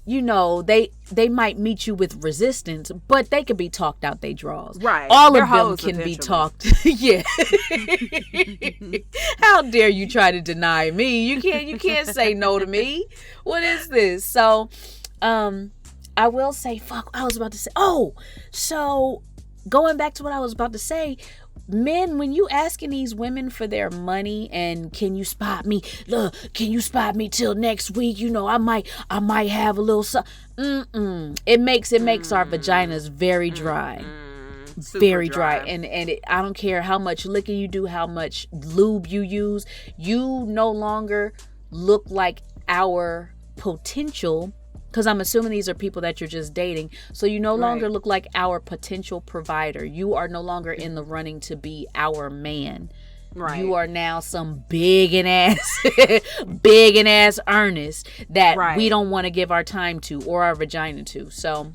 you know, they might meet you with resistance, but they could be talked out they draws. Right. All They're of them hoes can eventually. be talked. Yeah. How dare you try to deny me? You can't say no to me. What is this? So, I will say, so going back to what I was about to say, men, when you asking these women for their money and can you spot me? Look, can you spot me till next week? You know, I might have a little. It makes our vaginas very dry. Very dry. And I don't care how much licking you do, how much lube you use, you no longer look like our potential, because I'm assuming these are people that you're just dating, so you no longer look like our potential provider. You are no longer in the running to be our man. Right. You are now some big and ass earnest that we don't want to give our time to or our vagina to. So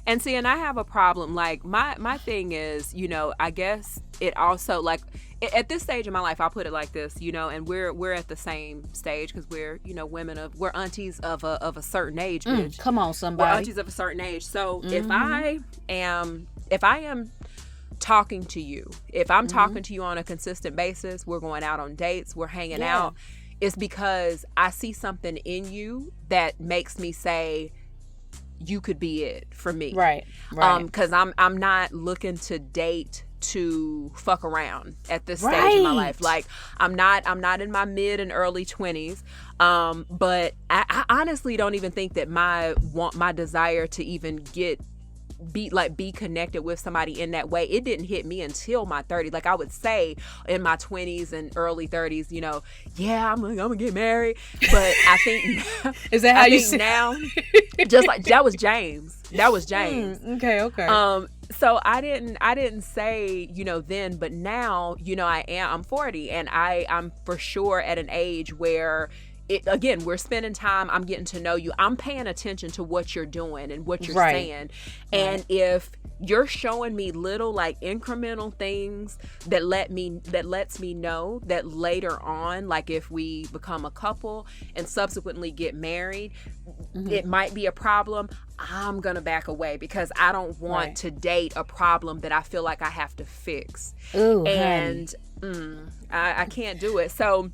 And see, and I have a problem. Like, my thing is, you know, I guess it also, like, at this stage in my life, I'll put it like this, you know, and we're at the same stage because we're, you know, we're aunties of a certain age, bitch. Come on, somebody. We're aunties of a certain age. So if I am talking to you, if I'm talking to you on a consistent basis, we're going out on dates, we're hanging out, it's because I see something in you that makes me say, you could be it for me. Right. Because I'm not looking to date to fuck around at this stage in my life. Like, I'm not in my mid and early 20s. But I honestly don't even think that my desire to even be connected with somebody in that way, it didn't hit me until my 30s. Like, I would say in my 20s and early 30s, you know, I'm gonna get married. But I think is that how you say now? Just like that was James. Okay. So I didn't say, you know, then, but now, you know, I'm 40 and I'm for sure at an age where again, we're spending time, I'm getting to know you, I'm paying attention to what you're doing and what you're saying. And if you're showing me little like incremental things that lets me know that later on, like if we become a couple and subsequently get married, it might be a problem, I'm gonna back away because I don't want to date a problem that I feel like I have to fix. Ooh, and I can't do it. So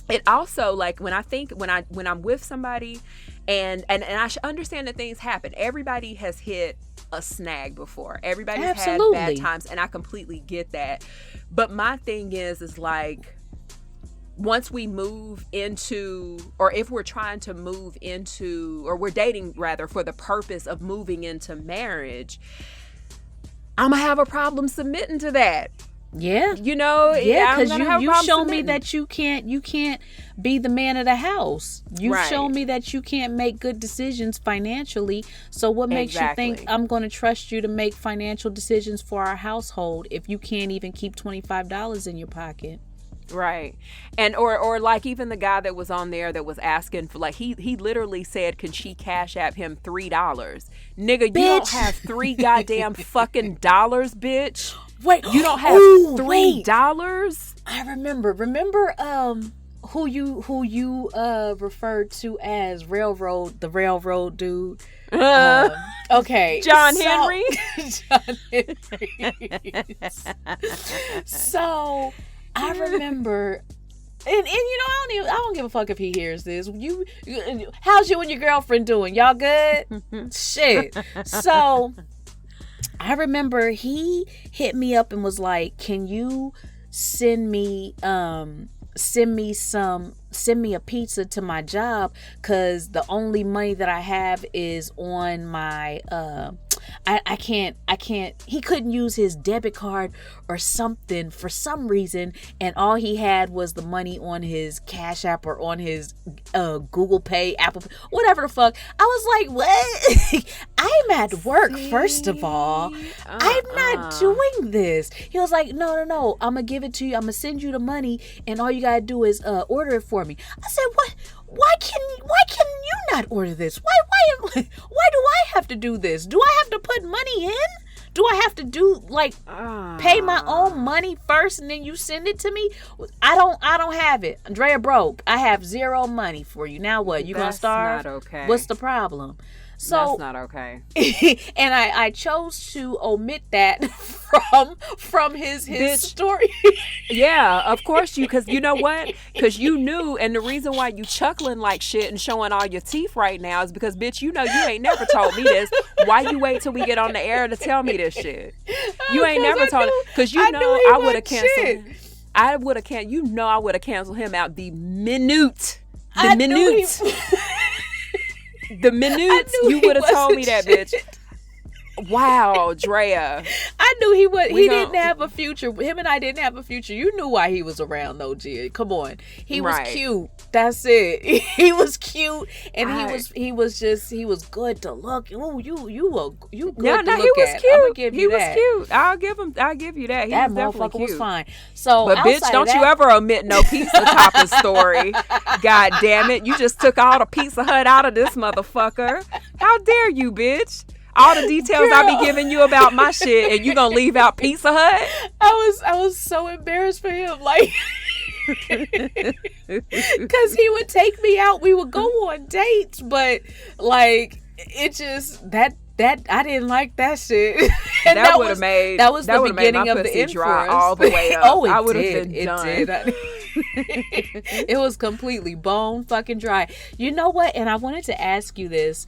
it also, like, when I'm with somebody and I should understand that things happen. Everybody has hit a snag before. Everybody's had bad times, and I completely get that. But my thing is like, once we move into, or if we're trying to move into, or we're dating rather for the purpose of moving into marriage, I'm gonna have a problem submitting to that. Yeah. You know, because you show me that you can't be the man of the house. You show me that you can't make good decisions financially. So what makes you think I'm going to trust you to make financial decisions for our household if you can't even keep $25 in your pocket? Right. And or like even the guy that was on there that was asking for, like, he literally said, can she cash app him $3? Nigga, you don't have $3 goddamn fucking dollars, bitch. Wait, you don't have $3? I remember who you referred to as the railroad dude. Okay, John Henry. John Henry. So I remember, and I don't give a fuck if he hears this. How's you and your girlfriend doing? Y'all good? Shit. So I remember he hit me up and was like, "Can you send me a pizza to my job, because the only money that I have is on my I can't he couldn't use his debit card or something for some reason, and all he had was the money on his Cash App or on his Google Pay, Apple Pay, whatever the fuck." I was like, what? I'm at work, first of all. I'm not doing this. He was like, no, I'm gonna give it to you, I'm gonna send you the money, and all you gotta do is order it for me. I said, what? Why can you not order this? Why do I have to do this? Do I have to put money in? Do I have to do pay my own money first and then you send it to me? I don't have it. Drea broke. I have zero money for you. Now what? You gonna starve? That's not okay. What's the problem? So that's not okay. And I chose to omit that from his story. Yeah, of course because you know what? Because you knew, and the reason why you chuckling like shit and showing all your teeth right now is because, bitch, you know you ain't never told me this. Why you wait till we get on the air to tell me this shit? You ain't never told me, because you know I would have canceled him. I would have canceled. You know I would have canceled him out the minute. The minutes you would have told me that, bitch. Wow, Drea. I knew he didn't have a future. Him and I didn't have a future. You knew why he was around though, Gia. Come on. He was cute. That's it. He was cute, and he was good to look. Ooh, you good to look at. He was cute. I'm gonna give you that. He was cute. I'll give you that. He that was definitely motherfucker cute. was fine. So, but bitch, don't you ever omit no Pizza Topping story. God damn it. You just took all the Pizza Hut out of this motherfucker. How dare you, bitch? All the details I be giving you about my shit, and you gonna leave out Pizza Hut? I was so embarrassed for him, like, because he would take me out. We would go on dates, but like it just that I didn't like that shit. And that was the beginning of the end dry for us. all the way up. Oh, I would have been it done. did. It was completely bone fucking dry. You know what? And I wanted to ask you this.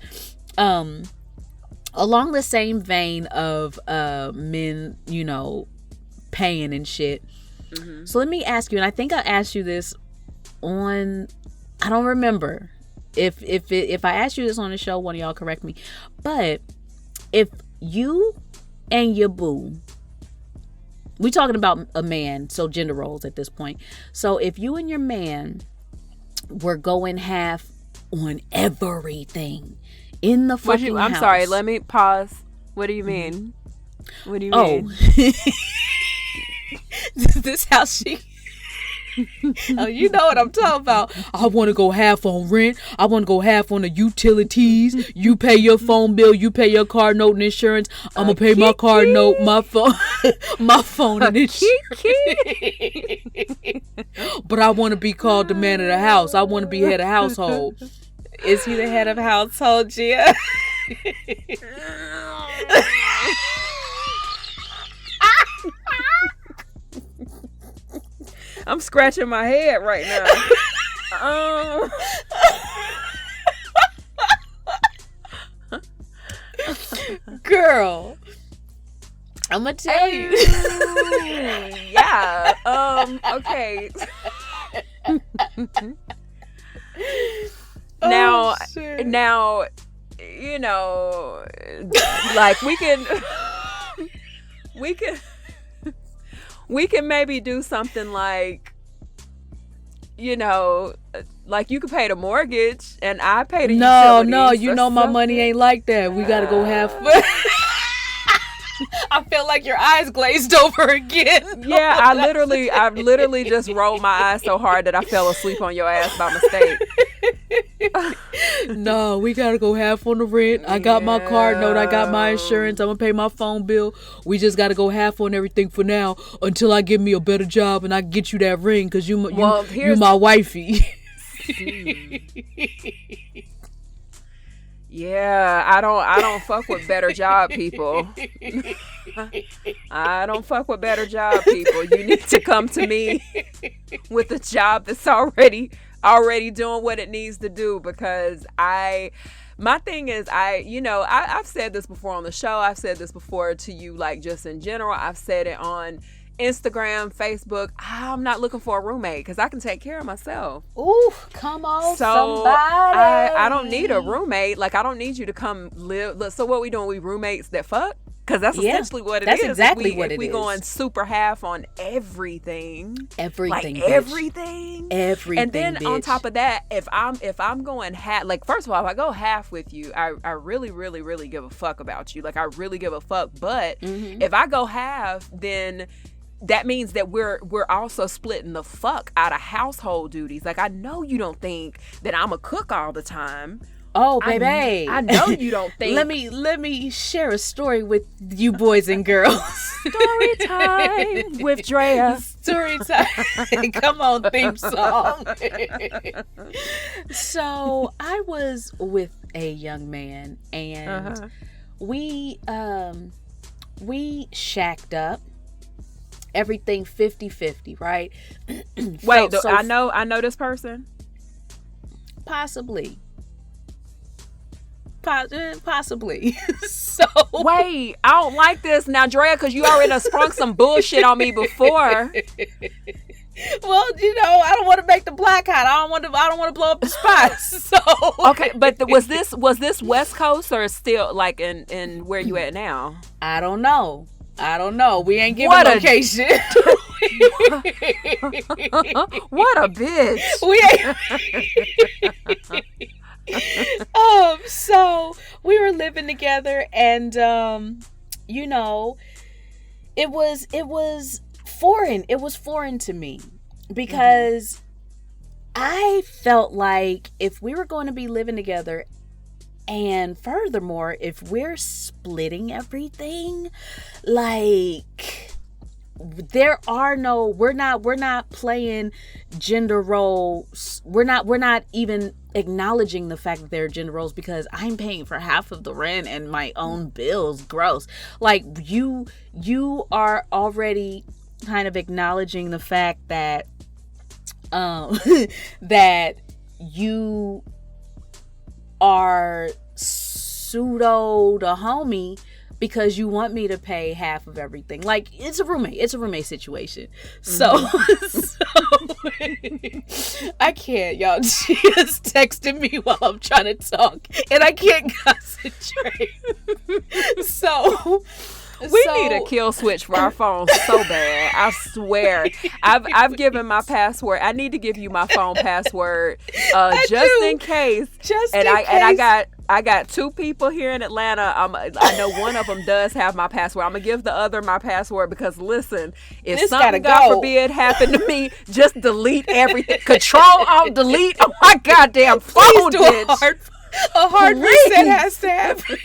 Along the same vein of men, paying and shit. Mm-hmm. So let me ask you, and I think I asked you this I don't remember if I asked you this on the show, one of y'all correct me. But if you and your boo, we talking about a man, so gender roles at this point. So if you and your man were going half on everything in the fucking house. I'm sorry, let me pause. What do you mean? What do you mean? This how she... Oh, you know what I'm talking about. I want to go half on rent. I want to go half on the utilities. You pay your phone bill. You pay your car note and insurance. I'm going to pay my car note, my phone and insurance. But I want to be called the man of the house. I want to be head of household. Is he the head of household, Gia? I'm scratching my head right now. Girl, I'm gonna tell you. Yeah. Okay. Now, like we can maybe do something like, like you could pay the mortgage and I pay the utilities. No, you know my money ain't like that. We gotta go half. I feel like your eyes glazed over again. Yeah, I literally just rolled my eyes so hard that I fell asleep on your ass by mistake. No, we gotta go half on the rent. I got my car note. I got my insurance. I'm gonna pay my phone bill. We just gotta go half on everything for now until I get me a better job and I get you that ring because you my wifey. Yeah, I don't fuck with better job people. I don't fuck with better job people. You need to come to me with a job that's already doing what it needs to do, because my thing is, I've said this before on the show. I've said this before to you, like, just in general. I've said it on Instagram, Facebook. I'm not looking for a roommate because I can take care of myself. Ooh, come on, so somebody. I don't need a roommate. Like, I don't need you to come live. So what we doing? We roommates that fuck? Because that's essentially what it is. That's exactly what it is. We going super half on everything. Everything, like, bitch. Everything. And then bitch. on top of that, if I'm going half, like, first of all, if I go half with you, I really, really, really give a fuck about you. Like, I really give a fuck. But if I go half, then that means that we're also splitting the fuck out of household duties. Like, I know you don't think that I'm a cook all the time. Oh, baby. I know you don't think. Let me share a story with you boys and girls. Story time with Drea. Story time. Come on, theme song. So I was with a young man, and we shacked up. Everything 50-50, right? Wait, I know this person? Possibly. Possibly. So wait, I don't like this now, Drea, because you already done sprung some bullshit on me before. Well, I don't want to make the black hot. I don't want to blow up the spot. So okay, but was this West Coast or still like in where you at now? I don't know. We ain't giving location. What a bitch. We ain't. So we were living together, and it was foreign. It was foreign to me because I felt like if we were going to be living together, and furthermore, if we're splitting everything, like, we're not playing gender roles. We're not even acknowledging the fact that there are gender roles, because I'm paying for half of the rent and my own bills. Gross. Like, you are already kind of acknowledging the fact that that you are pseudo the homie because you want me to pay half of everything. Like, it's a roommate situation. So I can't, y'all. She is texting me while I'm trying to talk, and I can't concentrate. So we need a kill switch for our phones so bad. I swear. I've given my password. I need to give you my phone password just in case. And I got two people here in Atlanta. I know one of them does have my password. I'm gonna give the other my password because, listen, if this something, God forbid, happened to me, just delete everything. Control Alt Delete. Oh my goddamn phone, bitch. A hard reset has to happen.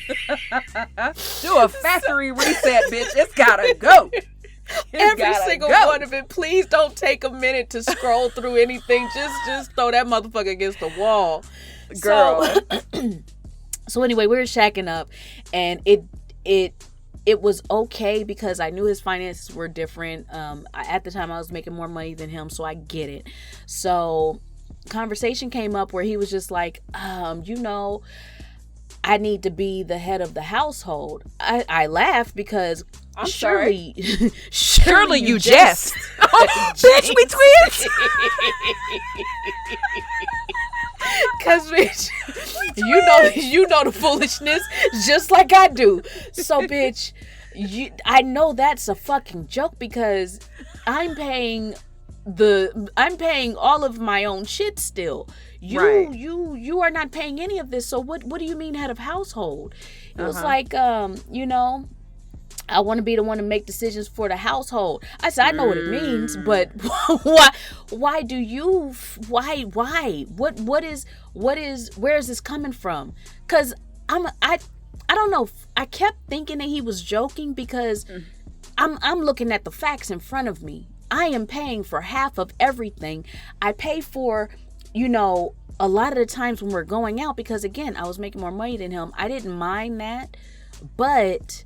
Do a factory reset, bitch. It's gotta go. Every single one of it. Please don't take a minute to scroll through anything. Just throw that motherfucker against the wall, girl. So anyway, we were shacking up, and it was okay because I knew his finances were different. At the time, I was making more money than him, so I get it. So conversation came up where he was just like, I need to be the head of the household. I laughed because surely you jest. Oh, bitch, we twins. Cause bitch, you know the foolishness just like I do. So bitch, I know that's a fucking joke because I'm paying all of my own shit still. You are not paying any of this. So what do you mean head of household? It was like I want to be the one to make decisions for the household. I said, I know what it means, but why do you, why, what is, where is this coming from? Cause I don't know. I kept thinking that he was joking because I'm looking at the facts in front of me. I am paying for half of everything. I pay for, you know, a lot of the times when we're going out, because again, I was making more money than him. I didn't mind that, but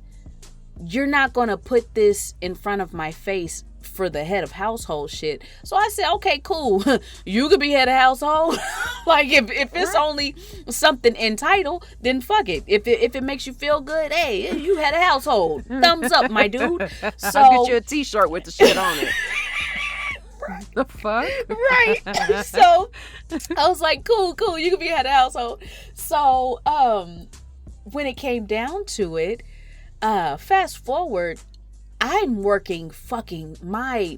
you're not going to put this in front of my face for the head of household shit. So I said, okay, cool. You could be head of household. Like if it's only something entitled, then fuck it. If it makes you feel good, hey, you head of household. Thumbs up, my dude. So I'll get you a t-shirt with the shit on it. Right. The fuck? Right. So I was like, cool, you could be head of household. So when it came down to it, fast forward, I'm working fucking my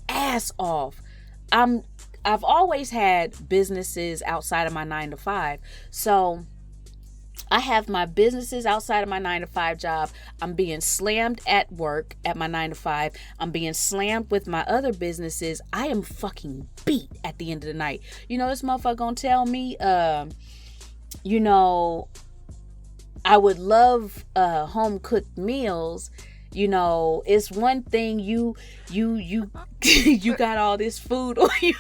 ass off. I've always had businesses outside of my 9-to-5. So I have my businesses outside of my 9-to-5 job. I'm being slammed at work at my 9-to-5. I'm being slammed with my other businesses. I am fucking beat at the end of the night. You know, this motherfucker gonna tell me, you know, I would love home cooked meals. You know, it's one thing you got all this food on you.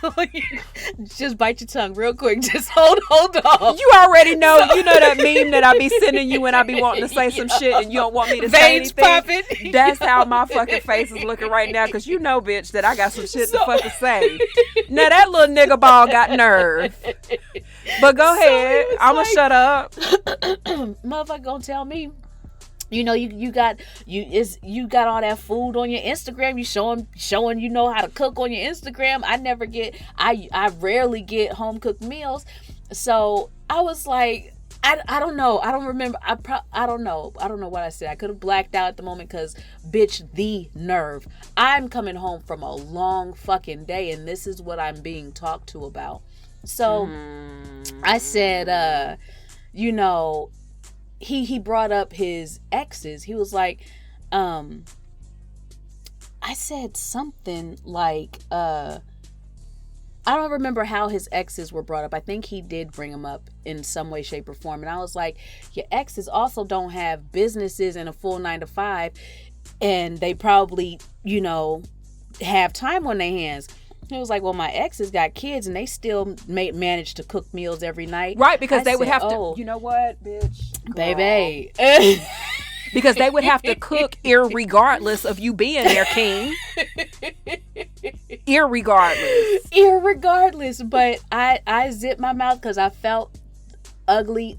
Just bite your tongue real quick. Just hold on. You already know. You know that meme that I be sending you when I be wanting to say some shit and you don't want me to say anything. Popping. That's how my fucking face is looking right now, because you know, bitch, that I got some shit to fucking say. Now that little nigga ball got nerve. But go ahead. I'ma shut up. Motherfucker gonna tell me, you know, you got all that food on your Instagram. You showing you know how to cook on your Instagram. I rarely get home cooked meals. So I was like, I don't know. I don't remember. I don't know. I don't know what I said. I could have blacked out at the moment because, bitch, the nerve. I'm coming home from a long fucking day and this is what I'm being talked to about. So I said, you know, he brought up his exes. He was like, I said something like, I don't remember how his exes were brought up. I think he did bring them up in some way, shape, or form. And I was like, your exes also don't have businesses and a full 9-to-5. And they probably, you know, have time on their hands. He was like, well, my exes got kids and they still manage to cook meals every night. Right, because they would have to, you know what, bitch? Girl. Baby. Because they would have to cook irregardless of you being their king. Irregardless. But I zipped my mouth because I felt ugly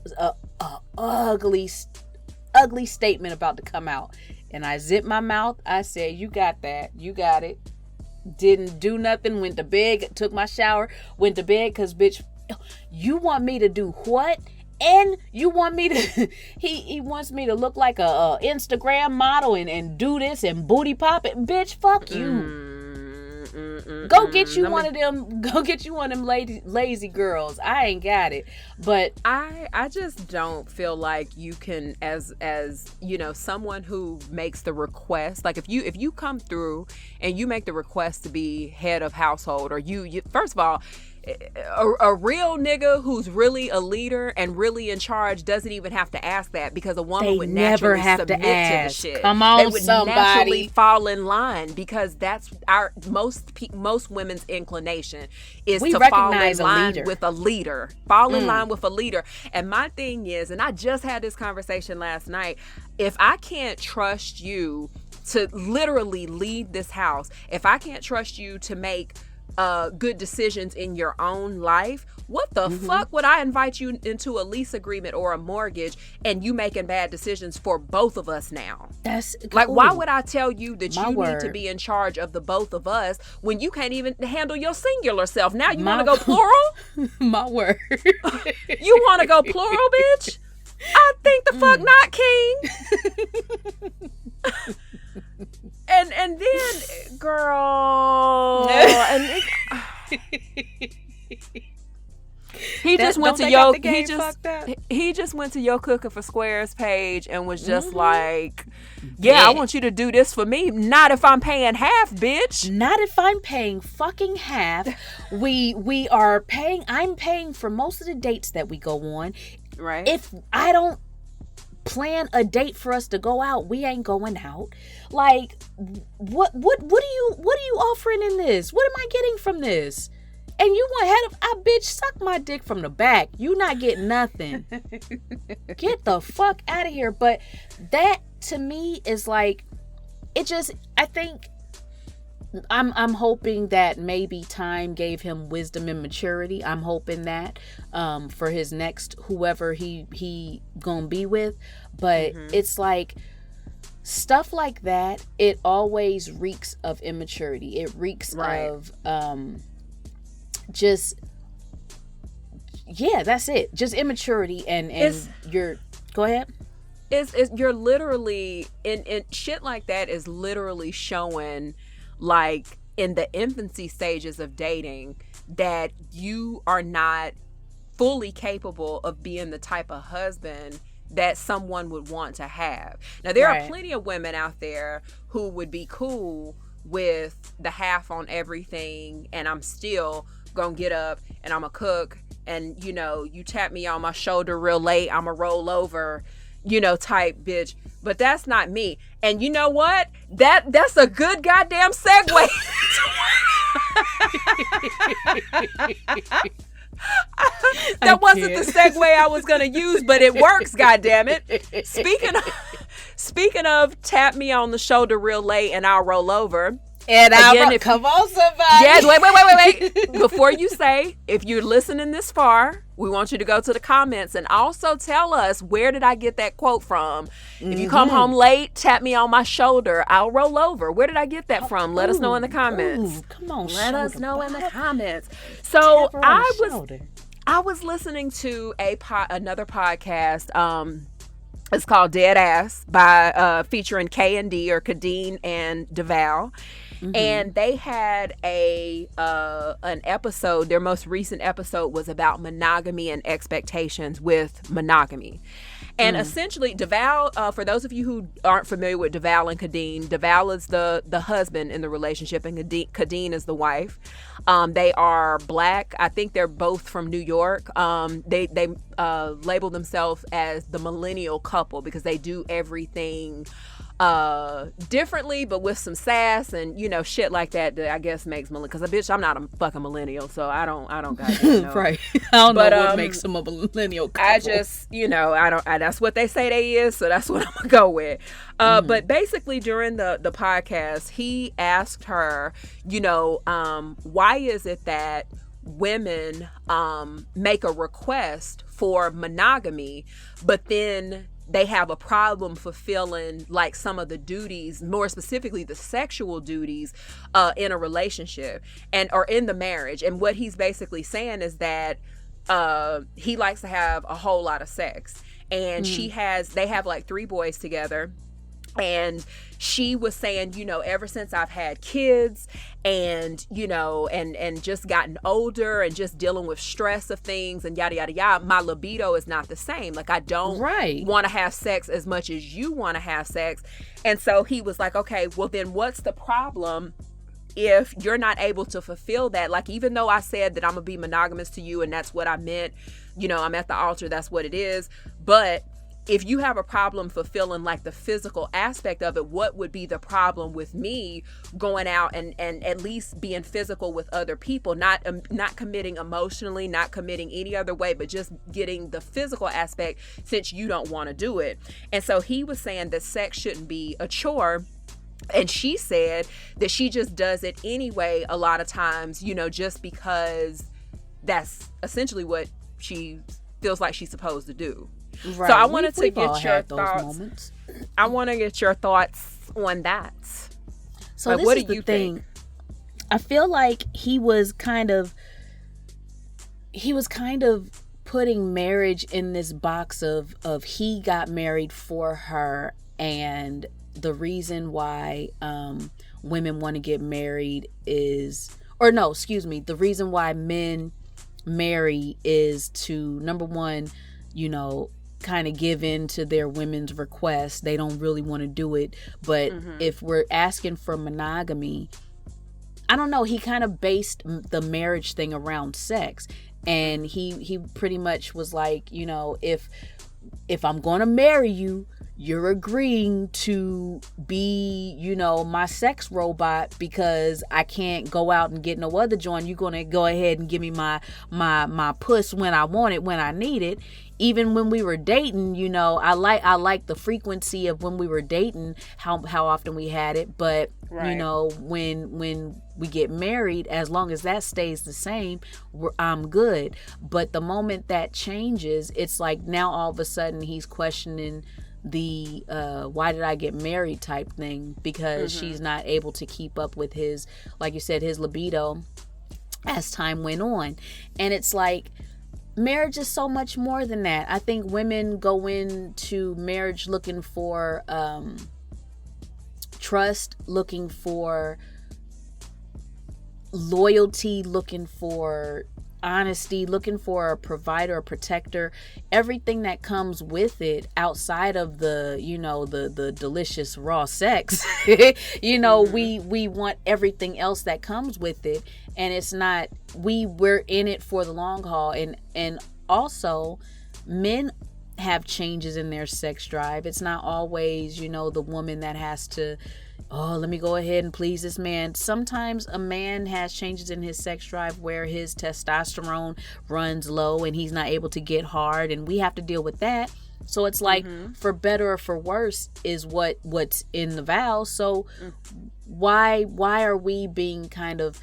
statement about to come out. And I zipped my mouth. I said, you got that. You got it. Didn't do nothing, went to bed, took my shower, went to bed, because bitch, you want me to do what? And you want me to he wants me to look like a Instagram model and do this and booty pop it. Bitch, fuck you. Go get you one of them lazy girls. I ain't got it. But I just don't feel like you can, as you know, someone who makes the request, like if you come through and you make the request to be head of household, or you first of all, a real nigga who's really a leader and really in charge doesn't even have to ask that, because a woman would naturally submit to the shit. Come on, they would somebody. naturally fall in line, because that's our most women's inclination is to fall in line with a leader. Fall in line with a leader. And my thing is, and I just had this conversation last night, if I can't trust you to literally lead this house, if I can't trust you to make good decisions in your own life, what the fuck would I invite you into a lease agreement or a mortgage and you making bad decisions for both of us now? That's like, why would I tell you that you need to be in charge of the both of us when you can't even handle your singular self? Now you want to go plural? My word. You want to go plural, bitch? I think the fuck not, king. And then, girl, and He just went don't to they your got the game fucked up? he just went to your Cooking for Squares page and was just like, yeah, I want you to do this for me. Not if I'm paying half, bitch. Not if I'm paying fucking half. We are paying. I'm paying for most of the dates that we go on. Right. If I don't plan a date for us to go out, we ain't going out. Like, what are you offering in this? What am I getting from this? And you want head of, bitch, suck my dick from the back. You not getting nothing. Get the fuck out of here. But that to me is like, I think I'm hoping that maybe time gave him wisdom and maturity. I'm hoping that for his next whoever he gonna be with. But it's like stuff like that, it always reeks of immaturity. It reeks of just, yeah, that's it. Just immaturity and you're, go ahead. You're literally in shit like that is literally showing, like, in the infancy stages of dating, that you are not fully capable of being the type of husband that someone would want to have. Now, there are plenty of women out there who would be cool with the half on everything, and I'm still gonna get up and I'm gonna cook, and you tap me on my shoulder real late, I'm gonna roll over, type bitch. But that's not me. And you know what? That's a good goddamn segue. That wasn't the segue I was gonna use, but it works, goddammit. Speaking of tap me on the shoulder real late and I'll roll over. And come on, somebody. Yeah, wait. Before you say, if you're listening this far, we want you to go to the comments and also tell us, where did I get that quote from? If you come home late, tap me on my shoulder, I'll roll over. Where did I get that from? Let us know in the comments. Come on, let us know in the comments. So I was listening to another podcast. It's called Dead Ass by featuring K&D or Kadeen and DeVal. And they had an episode. Their most recent episode was about monogamy and expectations with monogamy. And essentially, DeVal, for those of you who aren't familiar with DeVal and Kadeen, DeVal is the husband in the relationship, and Kadeen is the wife. They are Black. I think they're both from New York. They label themselves as the millennial couple because they do everything differently, but with some sass and shit like that I guess makes millennial. Because bitch, I'm not a fucking millennial, so I don't goddamn know. Right. I don't know what makes them a millennial couple. I just that's what they say they is, so that's what I'm gonna go with. But basically during the podcast, he asked her, why is it that women make a request for monogamy, but then they have a problem fulfilling like some of the duties, more specifically the sexual duties in a relationship or in the marriage. And what he's basically saying is that he likes to have a whole lot of sex, and they have like 3 boys together. And she was saying, ever since I've had kids and, and just gotten older and just dealing with stress of things and yada, yada, yada, my libido is not the same. Like, I don't want to have sex as much as you want to have sex. And so he was like, okay, well, then what's the problem if you're not able to fulfill that? Like, even though I said that I'm going to be monogamous to you and that's what I meant, I'm at the altar, that's what it is. But if you have a problem fulfilling like the physical aspect of it, what would be the problem with me going out and at least being physical with other people, not committing emotionally, not committing any other way, but just getting the physical aspect since you don't want to do it? And so he was saying that sex shouldn't be a chore. And she said that she just does it anyway a lot of times, just because that's essentially what she feels like she's supposed to do. Right. So I wanted to get your thoughts. I want to get your thoughts on that. So like, what do you think? I feel like he was kind of putting marriage in this box of he got married for her, and the reason why women want to get married the reason why men marry is to, number one, kind of give in to their women's requests. They don't really want to do it. But if we're asking for monogamy, I don't know, he kind of based the marriage thing around sex. And he pretty much was like, if I'm going to marry you, you're agreeing to be, my sex robot, because I can't go out and get no other joint. You're going to go ahead and give me my puss when I want it, when I need it. Even when we were dating, I like the frequency of when we were dating, how often we had it. But, when we get married, as long as that stays the same, I'm good. But the moment that changes, it's like now all of a sudden he's questioning the why did I get married type thing, because she's not able to keep up with his, like you said, his libido as time went on. And it's like, marriage is so much more than that. I think women go into marriage looking for trust, looking for loyalty, looking for honesty, looking for a provider, a protector, everything that comes with it outside of the, the delicious raw sex. We want everything else that comes with it. And it's not, we're in it for the long haul. And also men have changes in their sex drive. It's not always, the woman that has to, let me go ahead and please this man. Sometimes a man has changes in his sex drive where his testosterone runs low and he's not able to get hard, and we have to deal with that. So it's like, for better or for worse is what's in the vows. So why are we being kind of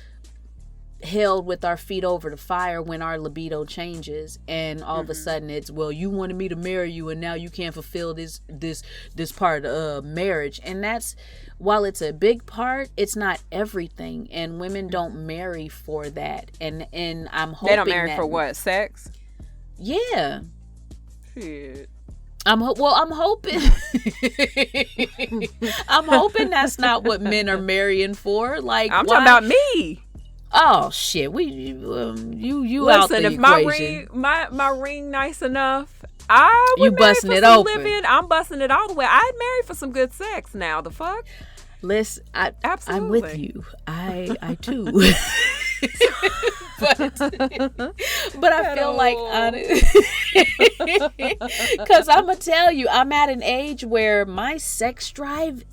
held with our feet over the fire when our libido changes, and all of a sudden it's, well, you wanted me to marry you and now you can't fulfill this part of marriage. And that's, while it's a big part, it's not everything, and women don't marry for that. And I'm hoping they don't marry for what, sex? Yeah. Shit. I'm hoping I'm hoping that's not what men are marrying for. Like, I'm talking about me. Oh shit, you listen, out the if equation. my ring nice enough, I would You marry busting for it some open. living. I'm busting it all the way. I'd marry for some good sex now. The fuck? Listen, Absolutely. I'm with you. I too. but I feel like, because I'm gonna tell you, I'm at an age where my sex drive,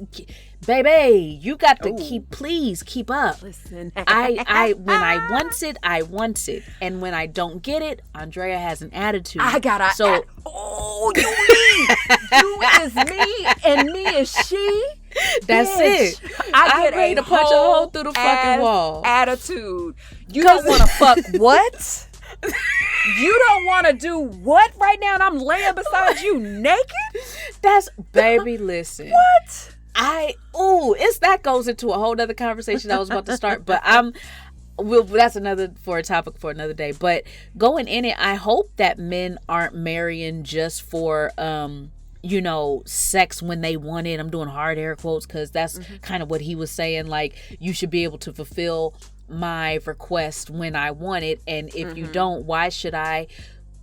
baby, you got to keep up. Listen, I when I want it, I want it, and when I don't get it, Andrea has an attitude. I gotta. So, you is me and me is she. That's Bitch, it. I get ready a to punch a hole through the fucking wall. Attitude. You don't want to fuck what? You don't want to do what right now? And I'm laying beside you naked. That's, baby. Listen. What? That goes into a whole other conversation I was about to start, but that's for a topic for another day. But going in it, I hope that men aren't marrying just for sex when they want it. I'm doing hard air quotes because that's kind of what he was saying. Like, you should be able to fulfill my request when I want it, and if you don't, why should I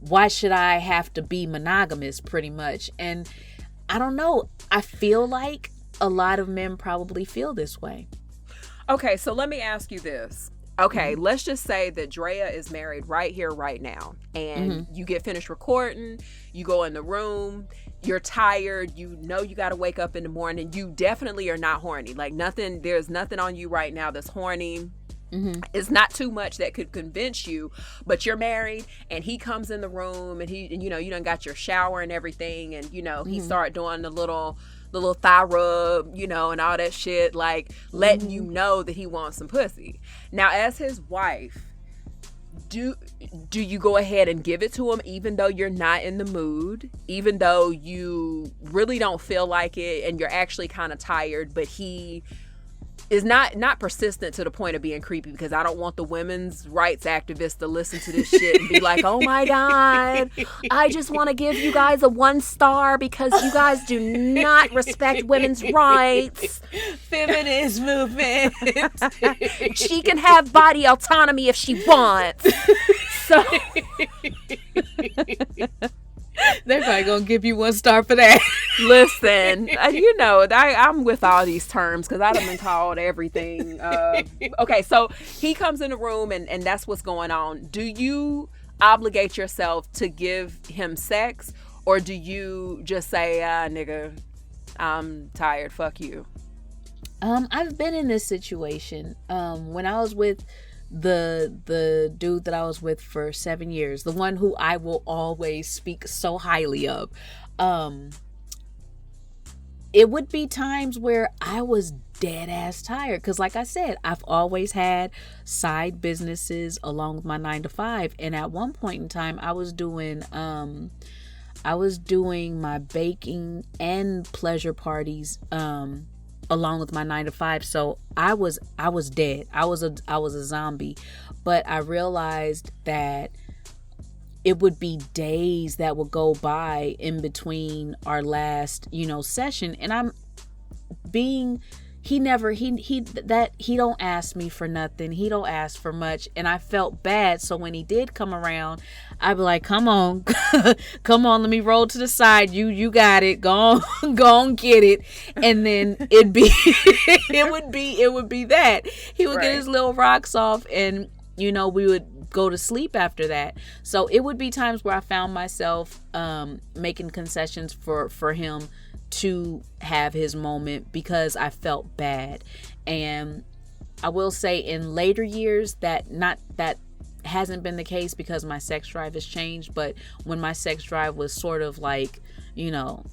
have to be monogamous, pretty much? And I don't know. I feel like a lot of men probably feel this way. Okay, so let me ask you this. Okay, let's just say that Drea is married right here, right now, and you get finished recording, you go in the room, you're tired, you got to wake up in the morning, you definitely are not horny. Like, there's nothing on you right now that's horny. It's not too much that could convince you, but you're married, and he comes in the room, and you done got your shower and everything, and he start doing the little thigh rub, and all that shit, like letting you know that he wants some pussy. Now, as his wife, do you go ahead and give it to him even though you're not in the mood, even though you really don't feel like it and you're actually kind of tired, but he is not persistent to the point of being creepy? Because I don't want the women's rights activists to listen to this shit and be like, oh my God, I just want to give you guys a 1 star because you guys do not respect women's rights. Feminist movement. She can have body autonomy if she wants. So they're probably gonna give you 1 star for that. listen, you know, I'm with all these terms because I've been called everything. Okay, so he comes in the room and that's what's going on. Do you obligate yourself to give him sex, or do you just say, nigga, I'm tired, fuck you? I've been in this situation. When I was with the dude that I was with for 7 years, the one who I will always speak so highly of, it would be times where I was dead ass tired, because like I said, I've always had side businesses along with my 9 to 5, and at one point in time I was doing my baking and pleasure parties along with my 9 to 5. So I was dead. I was a zombie. But I realized that it would be days that would go by in between our last, session, and he don't ask me for nothing. He don't ask for much, and I felt bad. So when he did come around, I'd be like, "Come on, come on, let me roll to the side. You got it. Go on, get it." And then it would be that he would get his little rocks off, and we would go to sleep after that. So it would be times where I found myself making concessions for him to have his moment because I felt bad. And I will say in later years that hasn't been the case because my sex drive has changed. But when my sex drive was sort of like, not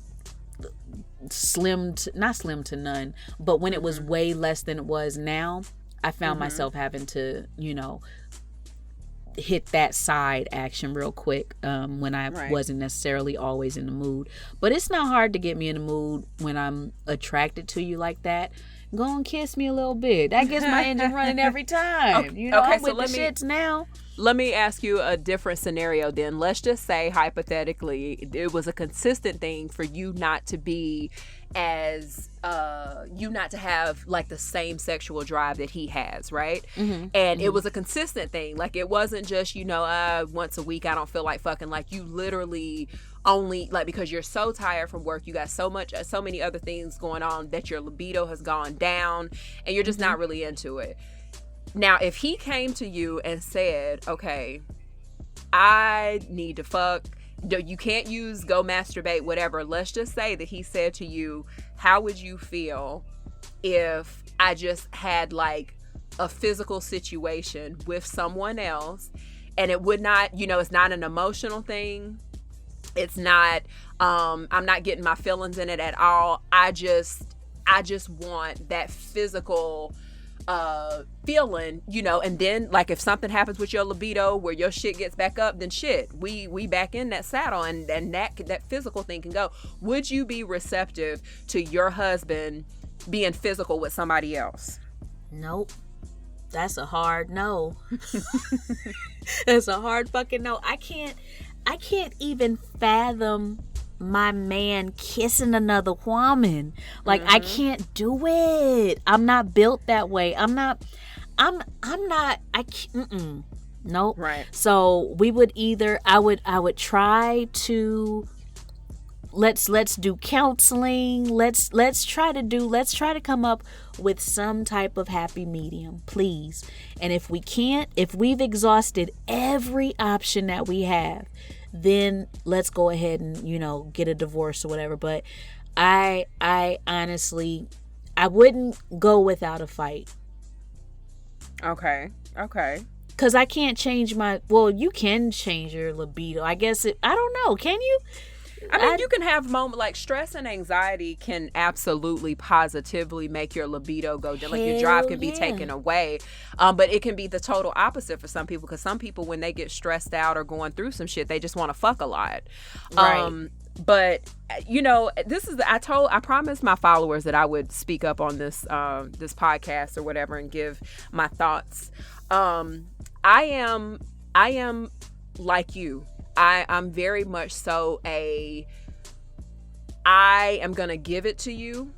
slim to none, but when it was way less than it was now, I found myself having to, hit that side action real quick when I wasn't necessarily always in the mood. But it's not hard to get me in the mood when I'm attracted to you like that. Go and kiss me a little bit. That gets my engine running every time. Okay, I'm so with the shits now. Let me ask you a different scenario then. Let's just say, hypothetically, it was a consistent thing for you not to be as, you not to have like the same sexual drive that he has, right? And it was a consistent thing. Like it wasn't just, once a week I don't feel like fucking. Like you literally only, like, because you're so tired from work, you got so many other things going on that your libido has gone down and you're just not really into it. Now, if he came to you and said, okay, I need to fuck, you can't use go masturbate, whatever. Let's just say that he said to you, how would you feel if I just had like a physical situation with someone else, and it would not, it's not an emotional thing. It's not, I'm not getting my feelings in it at all. I just want that physical feeling, and then like if something happens with your libido where your shit gets back up, then shit, we back in that saddle, and that physical thing can go. Would you be receptive to your husband being physical with somebody else? Nope. That's a hard no. That's a hard fucking no. I can't even fathom my man kissing another woman. Like I can't do it. I'm not built that way. Nope. Right. So we would either I would try to let's do counseling. Let's try to come up with some type of happy medium, please. And if we've exhausted every option that we have, then let's go ahead and, get a divorce or whatever. But I honestly, I wouldn't go without a fight. Okay. Because I can't change you can change your libido. I guess I don't know. Can you? I mean, you can have moments like stress and anxiety can absolutely positively make your libido go down. Like your drive can be taken away. But it can be the total opposite for some people, because some people, when they get stressed out or going through some shit, they just want to fuck a lot. Right. But this is I promised my followers that I would speak up on this podcast or whatever and give my thoughts. I am like you. I'm very much so I am gonna give it to you.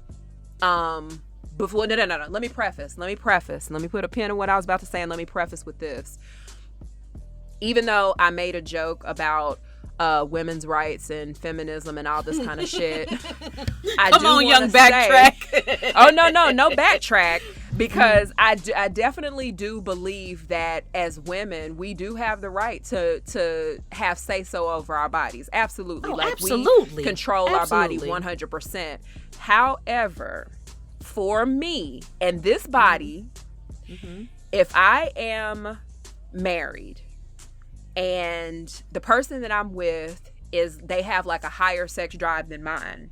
Before no. Let me preface. Let me put a pin in what I was about to say, and let me preface with this. even though I made a joke about women's rights and feminism and all this kind of shit, Come on, young backtrack. Oh, no backtrack. Because I definitely do believe that as women, we do have the right to have say-so over our bodies. Absolutely. Absolutely. We control our body 100%. However, for me and this body, if I am married and the person that I'm with they have like a higher sex drive than mine,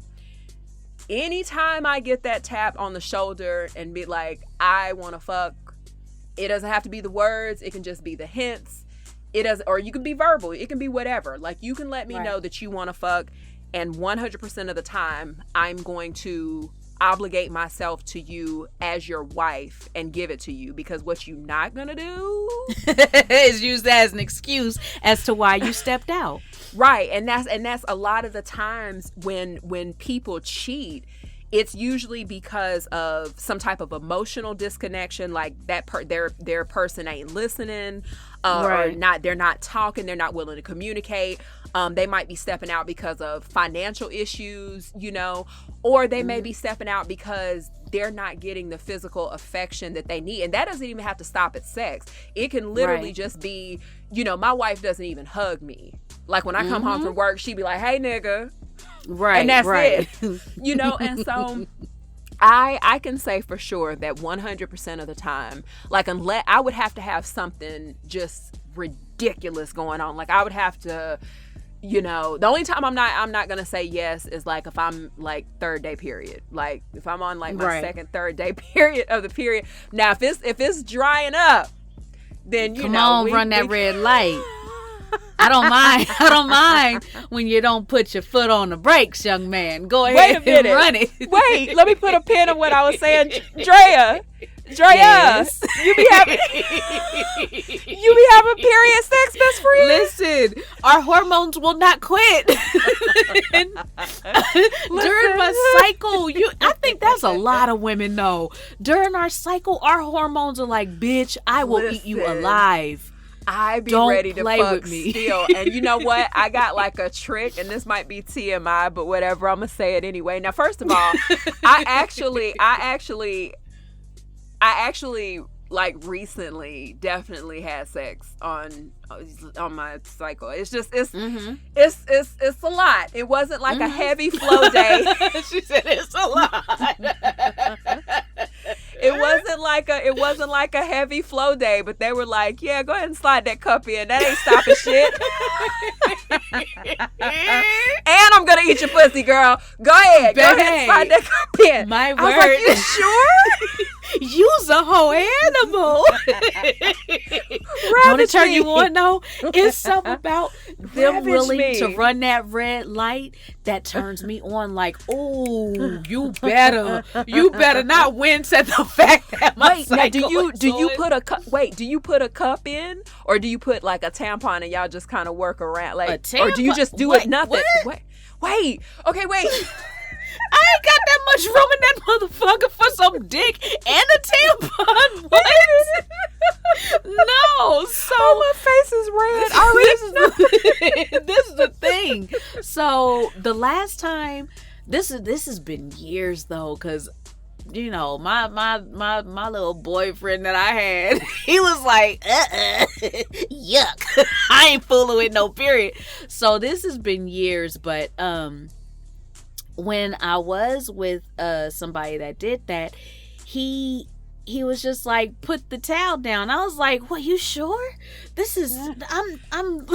anytime I get that tap on the shoulder and be like, I want to fuck, it doesn't have to be the words. It can just be the hints. Or you can be verbal. It can be whatever. Like, you can let me know that you want to fuck, and 100% of the time, I'm going to obligate myself to you as your wife and give it to you, because what you not gonna do is use that as an excuse as to why you stepped out. Right. And that's a lot of the times when people cheat, it's usually because of some type of emotional disconnection, like that their person ain't listening, or they're not talking, they're not willing to communicate. They might be stepping out because of financial issues, or they may be stepping out because they're not getting the physical affection that they need. And that doesn't even have to stop at sex. It can literally just be, my wife doesn't even hug me. Like, when I come home from work, she be like, hey, nigga. Right. And that's it. And so I can say for sure that 100% of the time, like, unless I would have to have something just ridiculous going on. Like, I would have to, the only time I'm not gonna say yes is like if I'm like third day period. Like, if I'm on like my second, third day period of the period. Now, if it's drying up, then come on, run that red light. I don't mind when you don't put your foot on the brakes, young man. Go ahead and run it. Wait, let me put a pin on what I was saying. Drea, yes. you be having period sex, best friend? Listen, our hormones will not quit. During my cycle, I think that's a lot of women know. During our cycle, our hormones are like, bitch, I will eat you alive. I be Don't ready to play fuck with me. still. And you know what? I got like a trick, and this might be TMI, but whatever. I'm gonna say it anyway. Now, first of all, I actually like recently definitely had sex on my cycle. It's just it's a lot. It wasn't like a heavy flow day. She said it's a lot. It wasn't like a heavy flow day, but they were like, yeah, go ahead and slide that cup in. That ain't stopping shit. And I'm gonna eat your pussy, girl. Go ahead and slide that cup in. My word. I was like, you sure? You's a whole animal. Don't it turn you on though? It's something about them willing to run that red light that turns me on. Like, oh, you better not wince at the fact that my cycle do you put a cup? Wait, do you put a cup in, or do you put like a tampon and y'all just kind of work around, like, or do you just do it nothing? Wait, okay, wait. I ain't got that much room in that motherfucker for some dick and a tampon. What? No. So my face is red. This is the thing. So the last time, this has been years though, because my little boyfriend that I had, he was like, yuck. I ain't fooling with no period. So this has been years, but when I was with somebody that did that, he was just like, put the towel down. I was like, "What? You sure? This is I'm."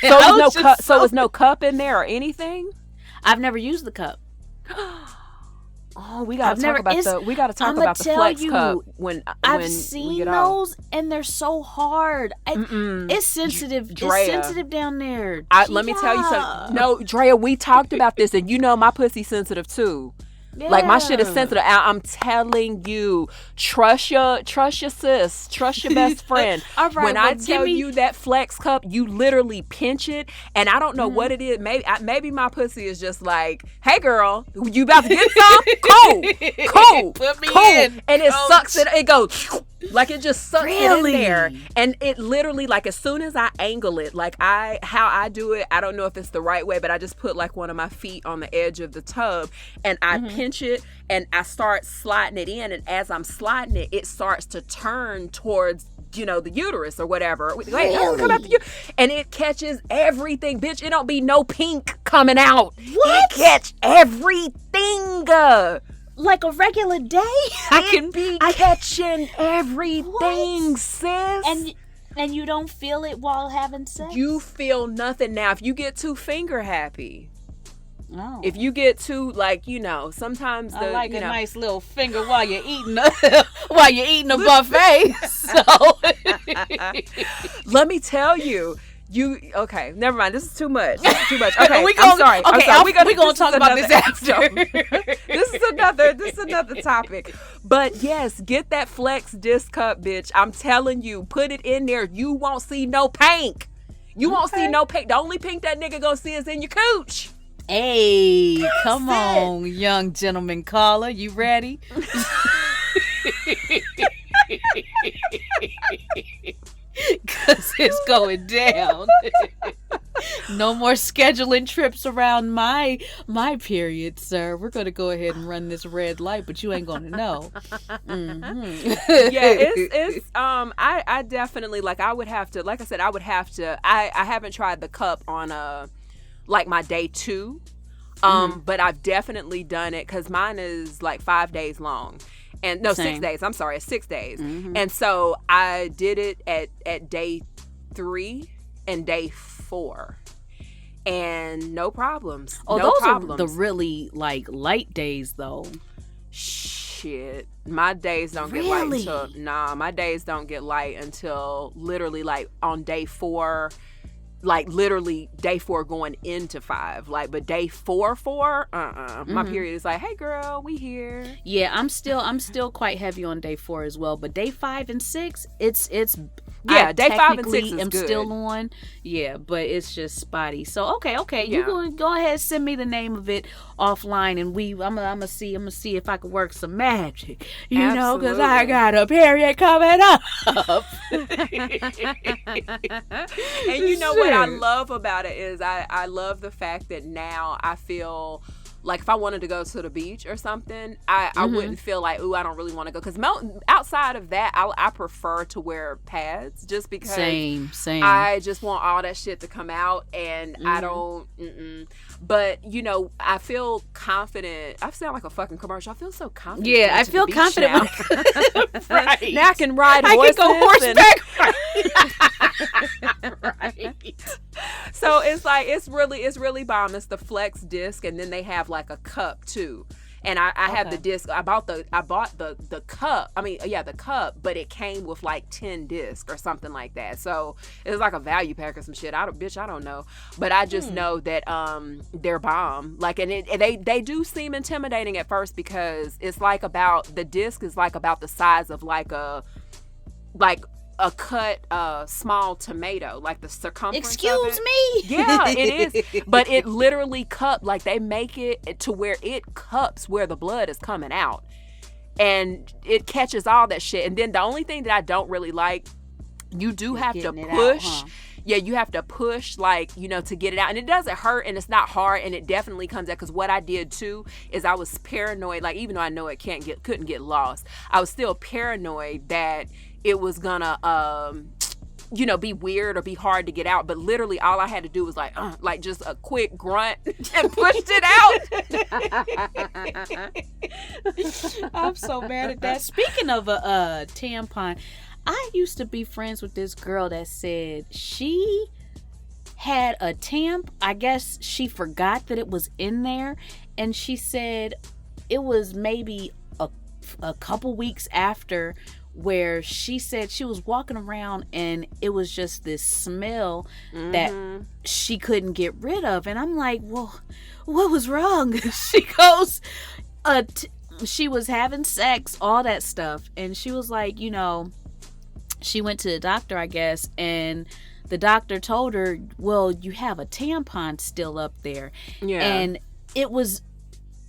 So there's no cup in there or anything. I've never used the cup. Oh, we gotta talk about the flex cup when I've seen those, and they're so hard. It's sensitive. Drea, it's sensitive down there. Let me tell you something. No, Drea, we talked about this, and my pussy's sensitive too. Yeah. Like, my shit is sensitive. I'm telling you, trust your sis, trust your best friend. All right, when I tell you that flex cup, you literally pinch it, and I don't know what it is. Maybe my pussy is just like, hey girl, you about to get some? Cool. Put me in. And it sucks it. It goes. Like it just sucks it in there. And it literally, like as soon as I angle it, like how I do it, I don't know if it's the right way, but I just put like one of my feet on the edge of the tub and I pinch it and I start sliding it in. And as I'm sliding it, it starts to turn towards, you know, the uterus or whatever. Really? Come out and it catches everything, bitch. It don't be no pink coming out. What? It catch everything. Like a regular day? I can be catching everything, sis. And you don't feel it while having sex? You feel nothing. Now, if you get too finger happy, if you get too, like, you know, sometimes I like a nice little finger while you're eating a buffet. So let me tell you. Okay, never mind. This is too much. Okay, I'm sorry. We're gonna talk about this after. This is another topic. But yes, get that Flex disc cup, bitch. I'm telling you, put it in there. You won't see no pink. You won't see no pink. The only pink that nigga gonna see is in your cooch. Hey, come on, young gentleman caller. You ready? Because it's going down. No more scheduling trips around my period, sir. We're going to go ahead and run this red light, but you ain't going to know. Yeah, it's I definitely, like, I would have to, like I said, I haven't tried the cup on like my day 2. But I've definitely done it because mine is like 5 days long. And no, Same. 6 days. I'm sorry, it's 6 days. And so I did it at day 3 and day 4. And no problems. Oh, no those problems. are the really like light days though. Shit. My days don't get light until my days don't get light until literally like on day 4. Like literally day 4 going into 5, like, but day 4 my period is like, hey girl, we here. Yeah, I'm still quite heavy on day 4 as well, but day 5 and 6, it's yeah, day 5 and 6 is am good. Still on, yeah, but it's just spotty. So okay, Yeah. you go ahead, send me the name of it offline, and I'm gonna see if I can work some magic, you know, because I got a period coming up. And you know what I love about it is I love the fact that now I feel like if I wanted to go to the beach or something, I wouldn't feel like, ooh, I don't really want to go. Because outside of that, I prefer to wear pads just because same. I just want all that shit to come out, and I don't. But you know, I feel confident. I sound like a fucking commercial. I feel so confident. Yeah, I feel confident. Now. Right. Now I can ride horses. I can go horseback. Right. So it's like it's really bomb. It's the Flex disc, and then they have like a cup too. And I have the disc. I bought the cup. I mean, yeah, the cup, but it came with like 10 discs or something like that. So it was like a value pack or some shit. I don't know. But I just know that they're bomb. Like, and they do seem intimidating at first because it's like the disc is like about the size of like a cut small tomato, like the circumference. Excuse me. Yeah, it is. But it literally like they make it to where it cups where the blood is coming out, and it catches all that shit. And then the only thing that I don't really like, you do have to push. Out, huh? Yeah, you have to push, like, you know, to get it out. And it doesn't hurt, and it's not hard, and it definitely comes out. Because what I did, too, is I was paranoid. Like, even though I know it couldn't get lost, I was still paranoid that it was gonna, you know, be weird or be hard to get out. But literally all I had to do was like just a quick grunt and pushed it out. I'm so mad at that. Speaking of a tampon, I used to be friends with this girl that said she had a tamp. I guess she forgot that it was in there, and she said it was maybe a couple weeks after, where she said she was walking around and it was just this smell that she couldn't get rid of. And I'm like, well, what was wrong? She goes, she was having sex, all that stuff. And she was like, you know, she went to the doctor, I guess, and the doctor told her, well, you have a tampon still up there. Yeah. And it was,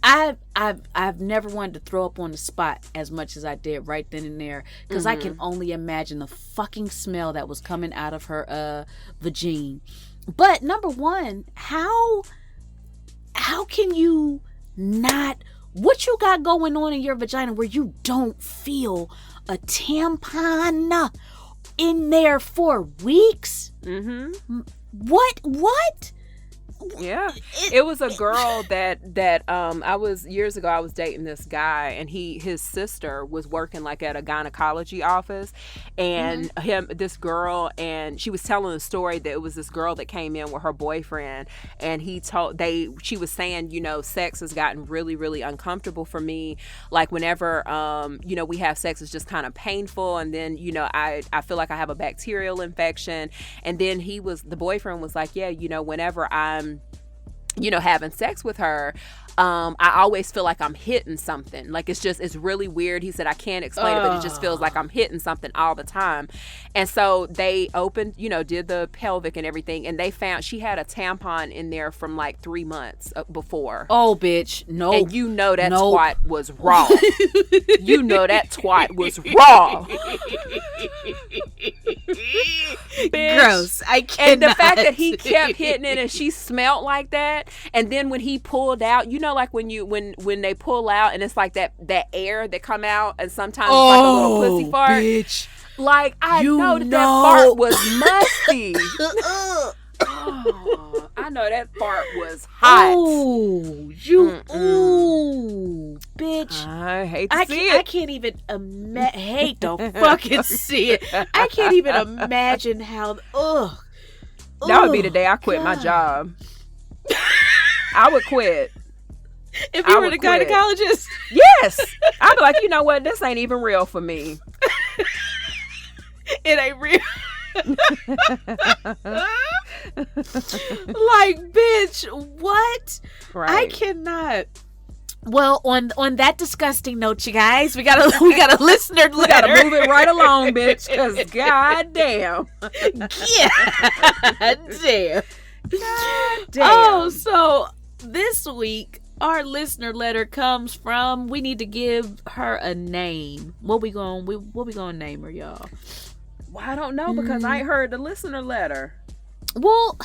I've never wanted to throw up on the spot as much as I did right then and there, because I can only imagine the fucking smell that was coming out of her vagine. But number one, how can you not, what you got going on in your vagina where you don't feel a tampon in there for weeks? What? Yeah, it was a girl that I was years ago. I was dating this guy, and his sister was working like at a gynecology office, and this girl, and she was telling a story that it was this girl that came in with her boyfriend, and she was saying, you know, sex has gotten really, really uncomfortable for me. Like whenever you know, we have sex, it's just kind of painful, and then, you know, I feel like I have a bacterial infection, and then the boyfriend was like, yeah, you know, whenever I'm, you know, having sex with her, I always feel like I'm hitting something. Like it's really weird. He said, I can't explain it, but it just feels like I'm hitting something all the time. And so they opened, you know, did the pelvic and everything, and they found she had a tampon in there from like 3 months before. Oh, bitch, no. And you know that twat was raw. You know that twat was raw. Bitch. Gross. I cannot. And the fact that he kept hitting it and she smelled like that, and then when he pulled out, you know, like when they pull out and it's like that air that come out, and sometimes it's like a little pussy fart. Bitch. Like I know that fart was musty. Oh, I know that fart was hot. Ooh, bitch. I hate to see it. I can't even hate to fucking see it. I can't even imagine how. That would be the day I quit my job. I would quit. If you were the gynecologist? Yes. I'd be like, you know what? This ain't even real for me. It ain't real. Like, bitch, what? Right. I cannot. Well, on that disgusting note, you guys, we got a listener letter. We gotta move it right along, bitch, because goddamn. Yeah. Damn. God damn. Oh, so this week our listener letter comes from, we need to give her a name. What we gonna name her, y'all? Well, I don't know, because I ain't heard the listener letter. Well,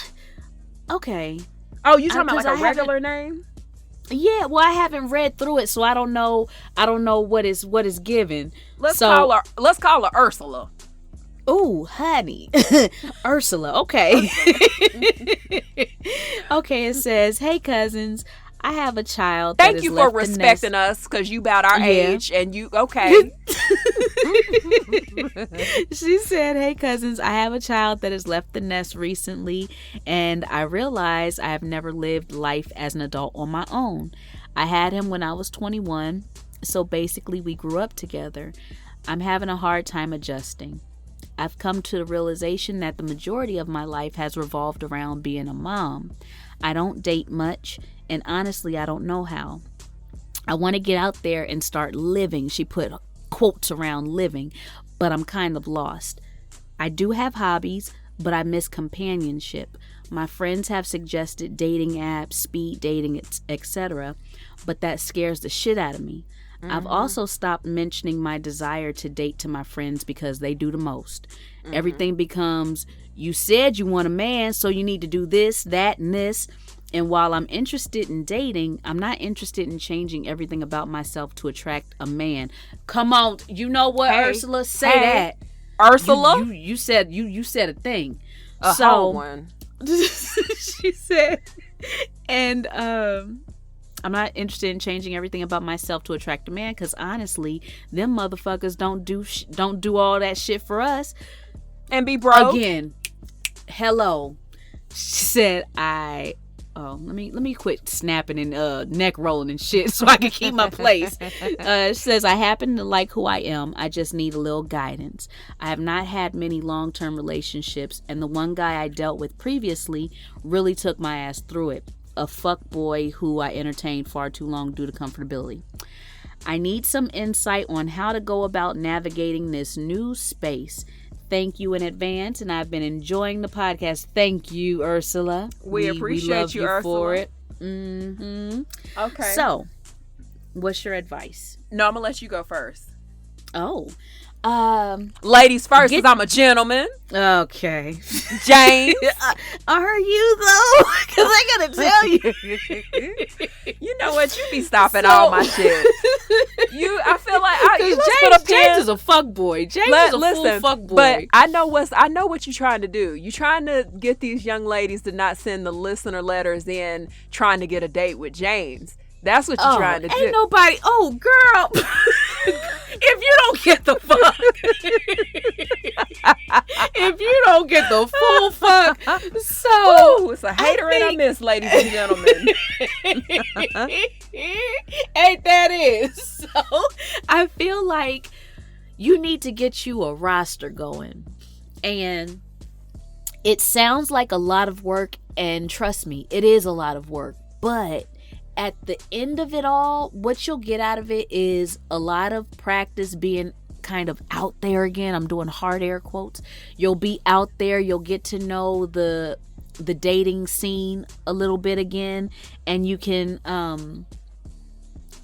okay. Oh, you talking about like a regular name? Yeah, well, I haven't read through it, so I don't know what is given. Let's call her Ursula. Ooh, honey. Ursula, okay. Okay, it says, "Hey cousins, I have a child." Thank you for respecting us, because you about our age, and you okay. She said, "Hey cousins, I have a child that has left the nest recently, and I realize I have never lived life as an adult on my own. I had him when I was 21, so basically we grew up together. I'm having a hard time adjusting. I've come to the realization that the majority of my life has revolved around being a mom. I don't date much, and honestly, I don't know how. I want to get out there and start living." She put quotes around living, "but I'm kind of lost. I do have hobbies, but I miss companionship. My friends have suggested dating apps, speed dating, etc., but that scares the shit out of me. I've also stopped mentioning my desire to date to my friends because they do the most. Everything becomes, you said you want a man, so you need to do this, that, and this. And while I'm interested in dating, I'm not interested in changing everything about myself to attract a man." Come on, you know what, Ursula? Say that. Ursula? You said a thing. A whole one. She said, and "I'm not interested in changing everything about myself to attract a man, because honestly, them motherfuckers don't do all that shit for us. And be broke." Again, hello. She said, let me quit snapping and neck rolling and shit so I can keep my place. She says, "I happen to like who I am. I just need a little guidance. I have not had many long-term relationships, and the one guy I dealt with previously really took my ass through it. A fuckboy who I entertained far too long due to comfortability. I need some insight on how to go about navigating this new space. Thank you in advance, and I've been enjoying the podcast." Thank you, Ursula. We appreciate love you, Ursula. for it. Okay. So, What's your advice? No, I'm gonna let you go first. Oh, ladies first, because I'm a gentleman. Okay. James. Are you though? Because I gotta tell you. You know what? You be stopping all my shit. I feel like James is a fuckboy. James is a full fuckboy. But I know what you're trying to do. You're trying to get these young ladies to not send the listener letters in trying to get a date with James. That's what you're trying to do. Ain't nobody. Oh, girl. If you don't get the fuck. If you don't get the full fuck. So. Ooh, it's a hater and a miss, ladies and gentlemen. Ain't that it? So, I feel like you need to get you a roster going. And it sounds like a lot of work. And trust me, it is a lot of work. But at the end of it all, what you'll get out of it is a lot of practice being kind of out there again. I'm doing hard air quotes. You'll be out there. You'll get to know the dating scene a little bit again. And you can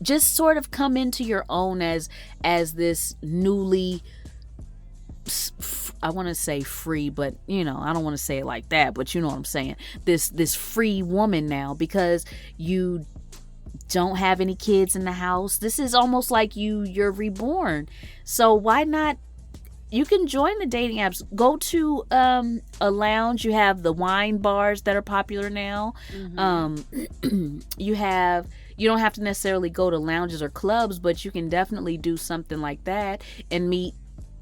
just sort of come into your own as this newly, I want to say free, but I don't want to say it like that, but you know what I'm saying. This free woman now, because you don't have any kids in the house. This is almost like you're reborn. So why not? You can join the dating apps. Go to a lounge. You have the wine bars that are popular now. Mm-hmm. You don't have to necessarily go to lounges or clubs, but you can definitely do something like that and meet.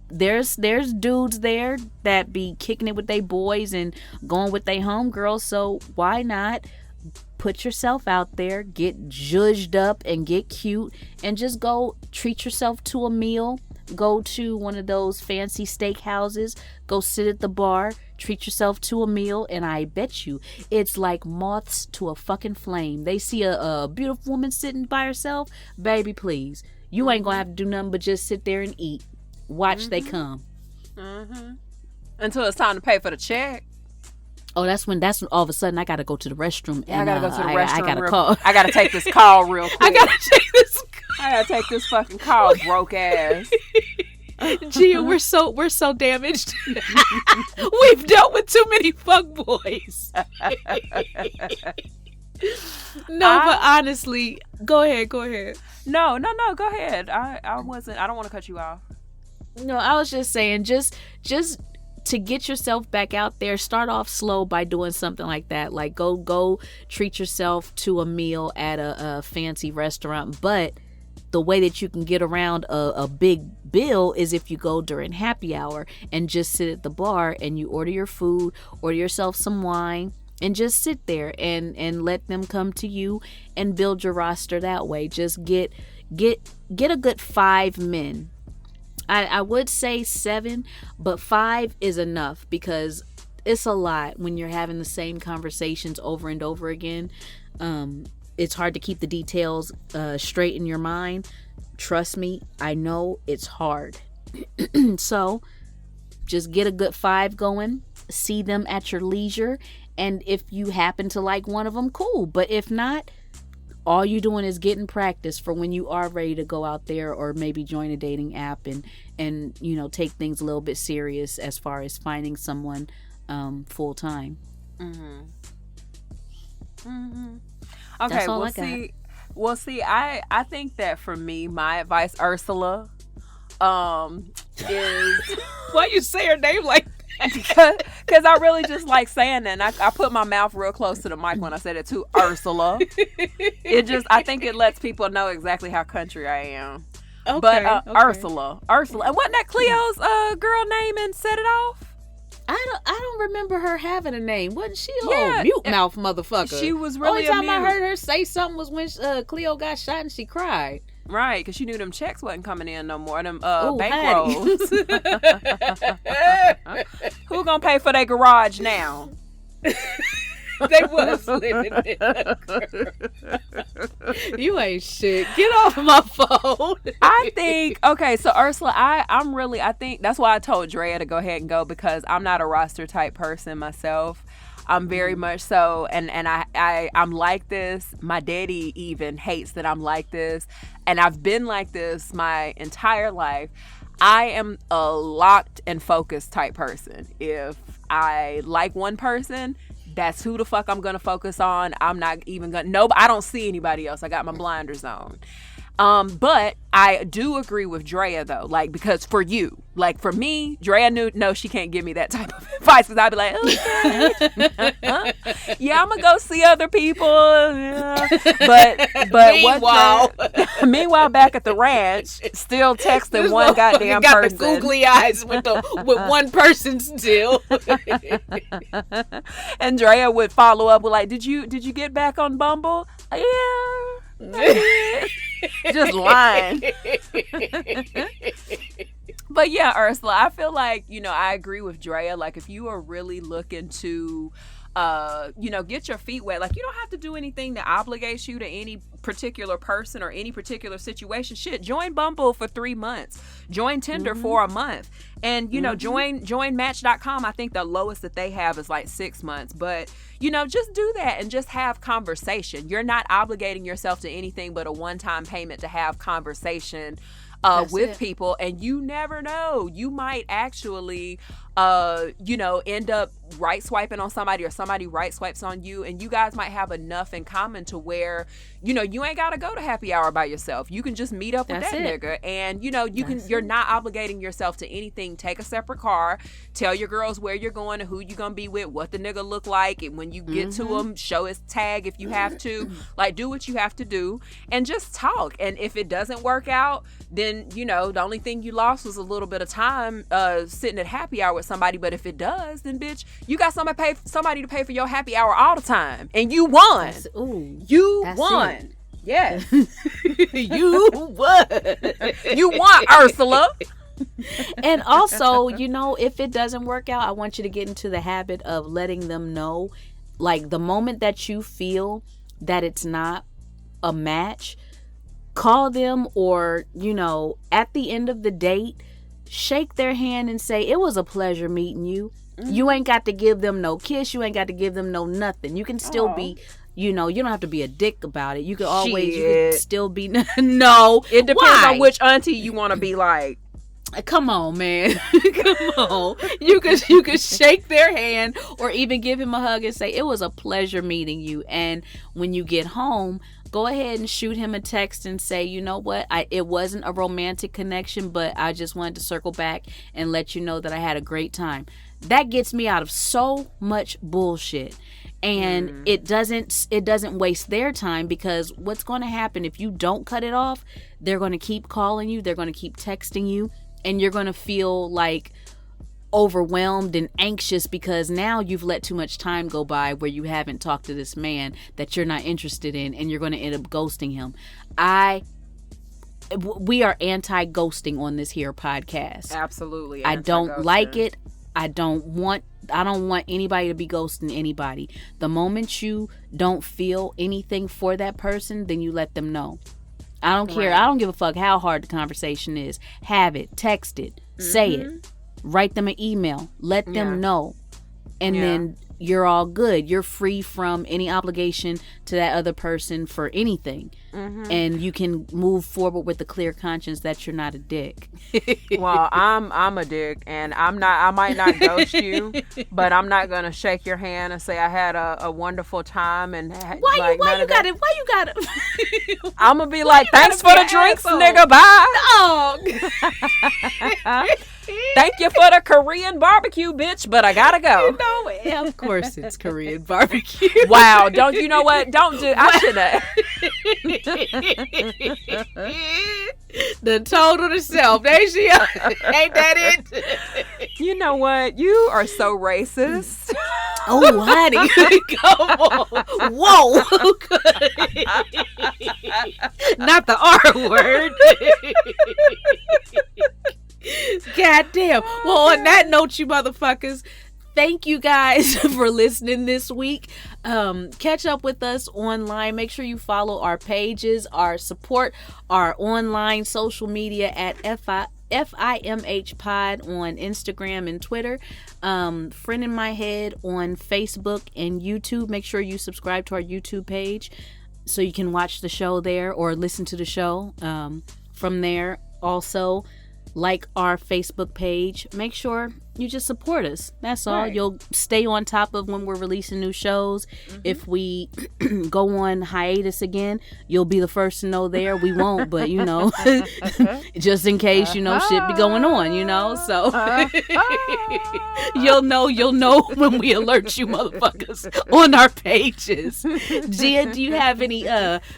There's dudes there that be kicking it with their boys and going with their homegirls. So why not put yourself out there, get zhuzhed up and get cute, and just go treat yourself to a meal. Go to one of those fancy steak houses. Go sit at the bar, treat yourself to a meal, and I bet you it's like moths to a fucking flame. They see a beautiful woman sitting by herself, baby, please. You ain't gonna have to do nothing but just sit there and eat. Watch they come. Mm-hmm. Until it's time to pay for the check. Oh, that's when all of a sudden I gotta go to the restroom. Yeah, and I gotta go to the restroom. I gotta call. I gotta take this call real quick. I gotta take this fucking call, broke ass. Gia, we're so damaged. We've dealt with too many fuckboys. But honestly, go ahead. No, go ahead. I don't want to cut you off. No, I was just saying, just to get yourself back out there, start off slow by doing something like that. Like go treat yourself to a meal at a fancy restaurant. But the way that you can get around a big bill is if you go during happy hour and just sit at the bar and you order your food, order yourself some wine, and just sit there and let them come to you and build your roster that way. Just get a good 5 men. I would say 7, but 5 is enough because it's a lot when you're having the same conversations over and over again. It's hard to keep the details straight in your mind. Trust me, I know it's hard. So just get a good 5 going. See them at your leisure. And if you happen to like one of them, cool. But if not, all you're doing is getting practice for when you are ready to go out there or maybe join a dating app and take things a little bit serious as far as finding someone full time. Mm-hmm. Mm-hmm. Okay, we'll see. I think that for me, my advice, Ursula, is why you say her name like that? Because I really just like saying that. And I put my mouth real close to the mic when I said it too, Ursula. I think it lets people know exactly how country I am. Okay, but okay. Ursula, and wasn't that Cleo's girl name and Set It Off? I don't remember her having a name. Wasn't she a little mute mouth motherfucker? She was really only time I heard her say something was when Cleo got shot and she cried. Right, because she knew them checks wasn't coming in no more. Them bankrolls. Who gonna pay for their garage now? They was living in You ain't shit. Get off my phone. I think, okay, so Ursula, I think that's why I told Drea to go ahead and go, because I'm not a roster type person myself. I'm very much so, and I'm like this. My daddy even hates that I'm like this, and I've been like this my entire life. I am a locked and focused type person. If I like one person, that's who the fuck I'm gonna focus on. I'm not even gonna, no, I don't see anybody else. I got my blinders on. But I do agree with Drea though, like, because for you, like for me, Drea no, she can't give me that type of advice, because I'd be like, okay, yeah, I'm gonna go see other people, yeah. But meanwhile, back at the ranch, still texting one goddamn got person. The googly eyes with one person still. And Drea would follow up with like, did you get back on Bumble? Yeah. Just lying. But yeah, Ursula, I feel like, I agree with Drea. Like, if you are really looking to get your feet wet, like, you don't have to do anything that obligates you to any particular person or any particular situation. Shit, join Bumble for 3 months, join Tinder for a month, and join Match.com. I think the lowest that they have is like 6 months, but just do that and just have conversation. You're not obligating yourself to anything but a one-time payment to have conversation with people, and you never know, you might actually end up right swiping on somebody, or somebody right swipes on you, and you guys might have enough in common to where you ain't gotta go to happy hour by yourself. You can just meet up with that nigga, and you're not obligating yourself to anything. Take a separate car, tell your girls where you're going and who you gonna be with, what the nigga look like, and when you get to him, show his tag if you have to. Like, do what you have to do and just talk. And if it doesn't work out, then the only thing you lost was a little bit of time sitting at happy hour with somebody. But if it does, then bitch, you got somebody to pay for your happy hour all the time, and you won. You won. It. Yes. You won. You won, Ursula. And also, if it doesn't work out, I want you to get into the habit of letting them know, like, the moment that you feel that it's not a match, call them, or at the end of the date, shake their hand and say, it was a pleasure meeting you. You ain't got to give them no kiss, you ain't got to give them no nothing. You can still be, you don't have to be a dick about it. You can always, you can still be no. It depends on which auntie you want to be like. Come on, man. Come on. You could shake their hand, or even give him a hug and say, it was a pleasure meeting you. And when you get home, go ahead and shoot him a text and say, you know what, it wasn't a romantic connection, but I just wanted to circle back and let you know that I had a great time. That gets me out of so much bullshit. And it doesn't waste their time, because what's going to happen if you don't cut it off, they're going to keep calling you, they're going to keep texting you, and you're going to feel like overwhelmed and anxious, because now you've let too much time go by where you haven't talked to this man that you're not interested in, and you're going to end up ghosting him. We are anti-ghosting on this here podcast. Absolutely. I don't like it. I don't want anybody to be ghosting anybody. The moment you don't feel anything for that person, then you let them know. I don't care. I don't give a fuck how hard the conversation is. Have it. Text it. Say it. Write them an email. Let them know. And then you're all good. You're free from any obligation to that other person for anything. And you can move forward with a clear conscience that you're not a dick. Well, I'm a dick, and I might not ghost you, but I'm not gonna shake your hand and say I had a wonderful time. And why you got it? I'm gonna be like, thanks for the drinks, nigga. Bye. Dog. Thank you for the Korean barbecue, bitch, but I gotta go. Of course it's Korean barbecue. Wow, don't you know what? Don't do. I should have. The total herself. There she is. Ain't that it? You know what? You are so racist. Oh, honey. Come on. Whoa. Not the R word. God damn. Well, on that note, you motherfuckers, thank you guys for listening this week. Catch up with us online. Make sure you follow our pages, our support, our online social media at FIMH Pod on Instagram and Twitter. Friend in My Head on Facebook and YouTube. Make sure you subscribe to our YouTube page so you can watch the show there or listen to the show from there. Also, like our Facebook page. Make sure you just support us. That's all. Right. You'll stay on top of when we're releasing new shows. If we go on hiatus again, you'll be the first to know there. We won't, but you know, just in case, you know, shit be going on, you know, so you'll know when we alert you motherfuckers on our pages. Gia, do you have any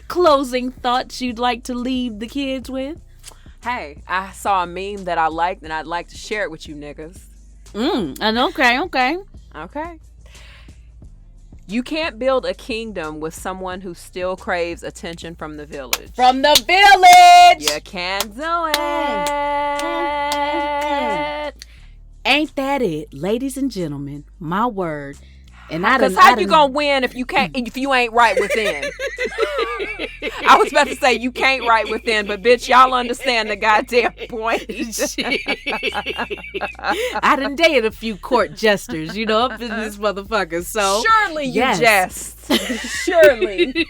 closing thoughts you'd like to leave the kids with? Hey, I saw a meme that I liked and I'd like to share it with you niggas. And okay. You can't build a kingdom with someone who still craves attention from the village. From the village! You can't do it. Ain't that it, ladies and gentlemen? My word. And because how you gonna win if you ain't right within? I was about to say you can't right within, but bitch, y'all understand the goddamn point. I done dated a few court jesters, you know, up in this motherfucker. So surely you jest. Surely.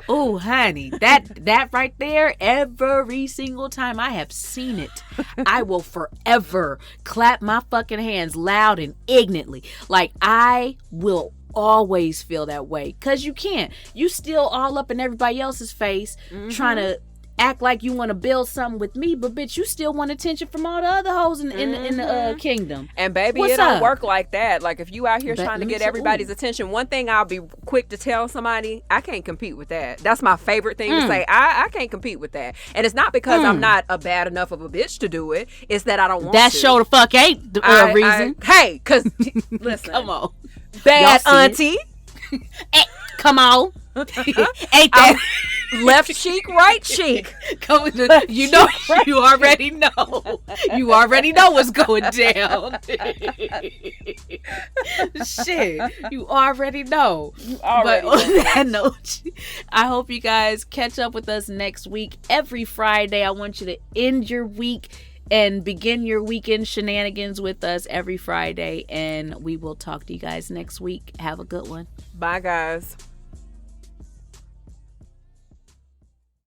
Oh, honey, that right there, every single time I have seen it, I will forever clap my fucking hands loud and ignorantly. Like, I will always feel that way, because you can't. You still all up in everybody else's face trying to act like you want to build something with me, but bitch, you still want attention from all the other hoes in the kingdom. And baby, it don't work like that. Like, if you out here trying to get everybody's attention, one thing I'll be quick to tell somebody, I can't compete with that. That's my favorite thing to say. I can't compete with that. And it's not because I'm not a bad enough of a bitch to do it. It's that I don't want that to. That show the fuck ain't the reason. Hey, because listen, come on, bad auntie. Hey, come on. Ain't that left cheek, right cheek? You know, you already know. You already know what's going down. Shit, you already know. But on that note, I hope you guys catch up with us next week. Every Friday, I want you to end your week and begin your weekend shenanigans with us every Friday. And we will talk to you guys next week. Have a good one. Bye, guys.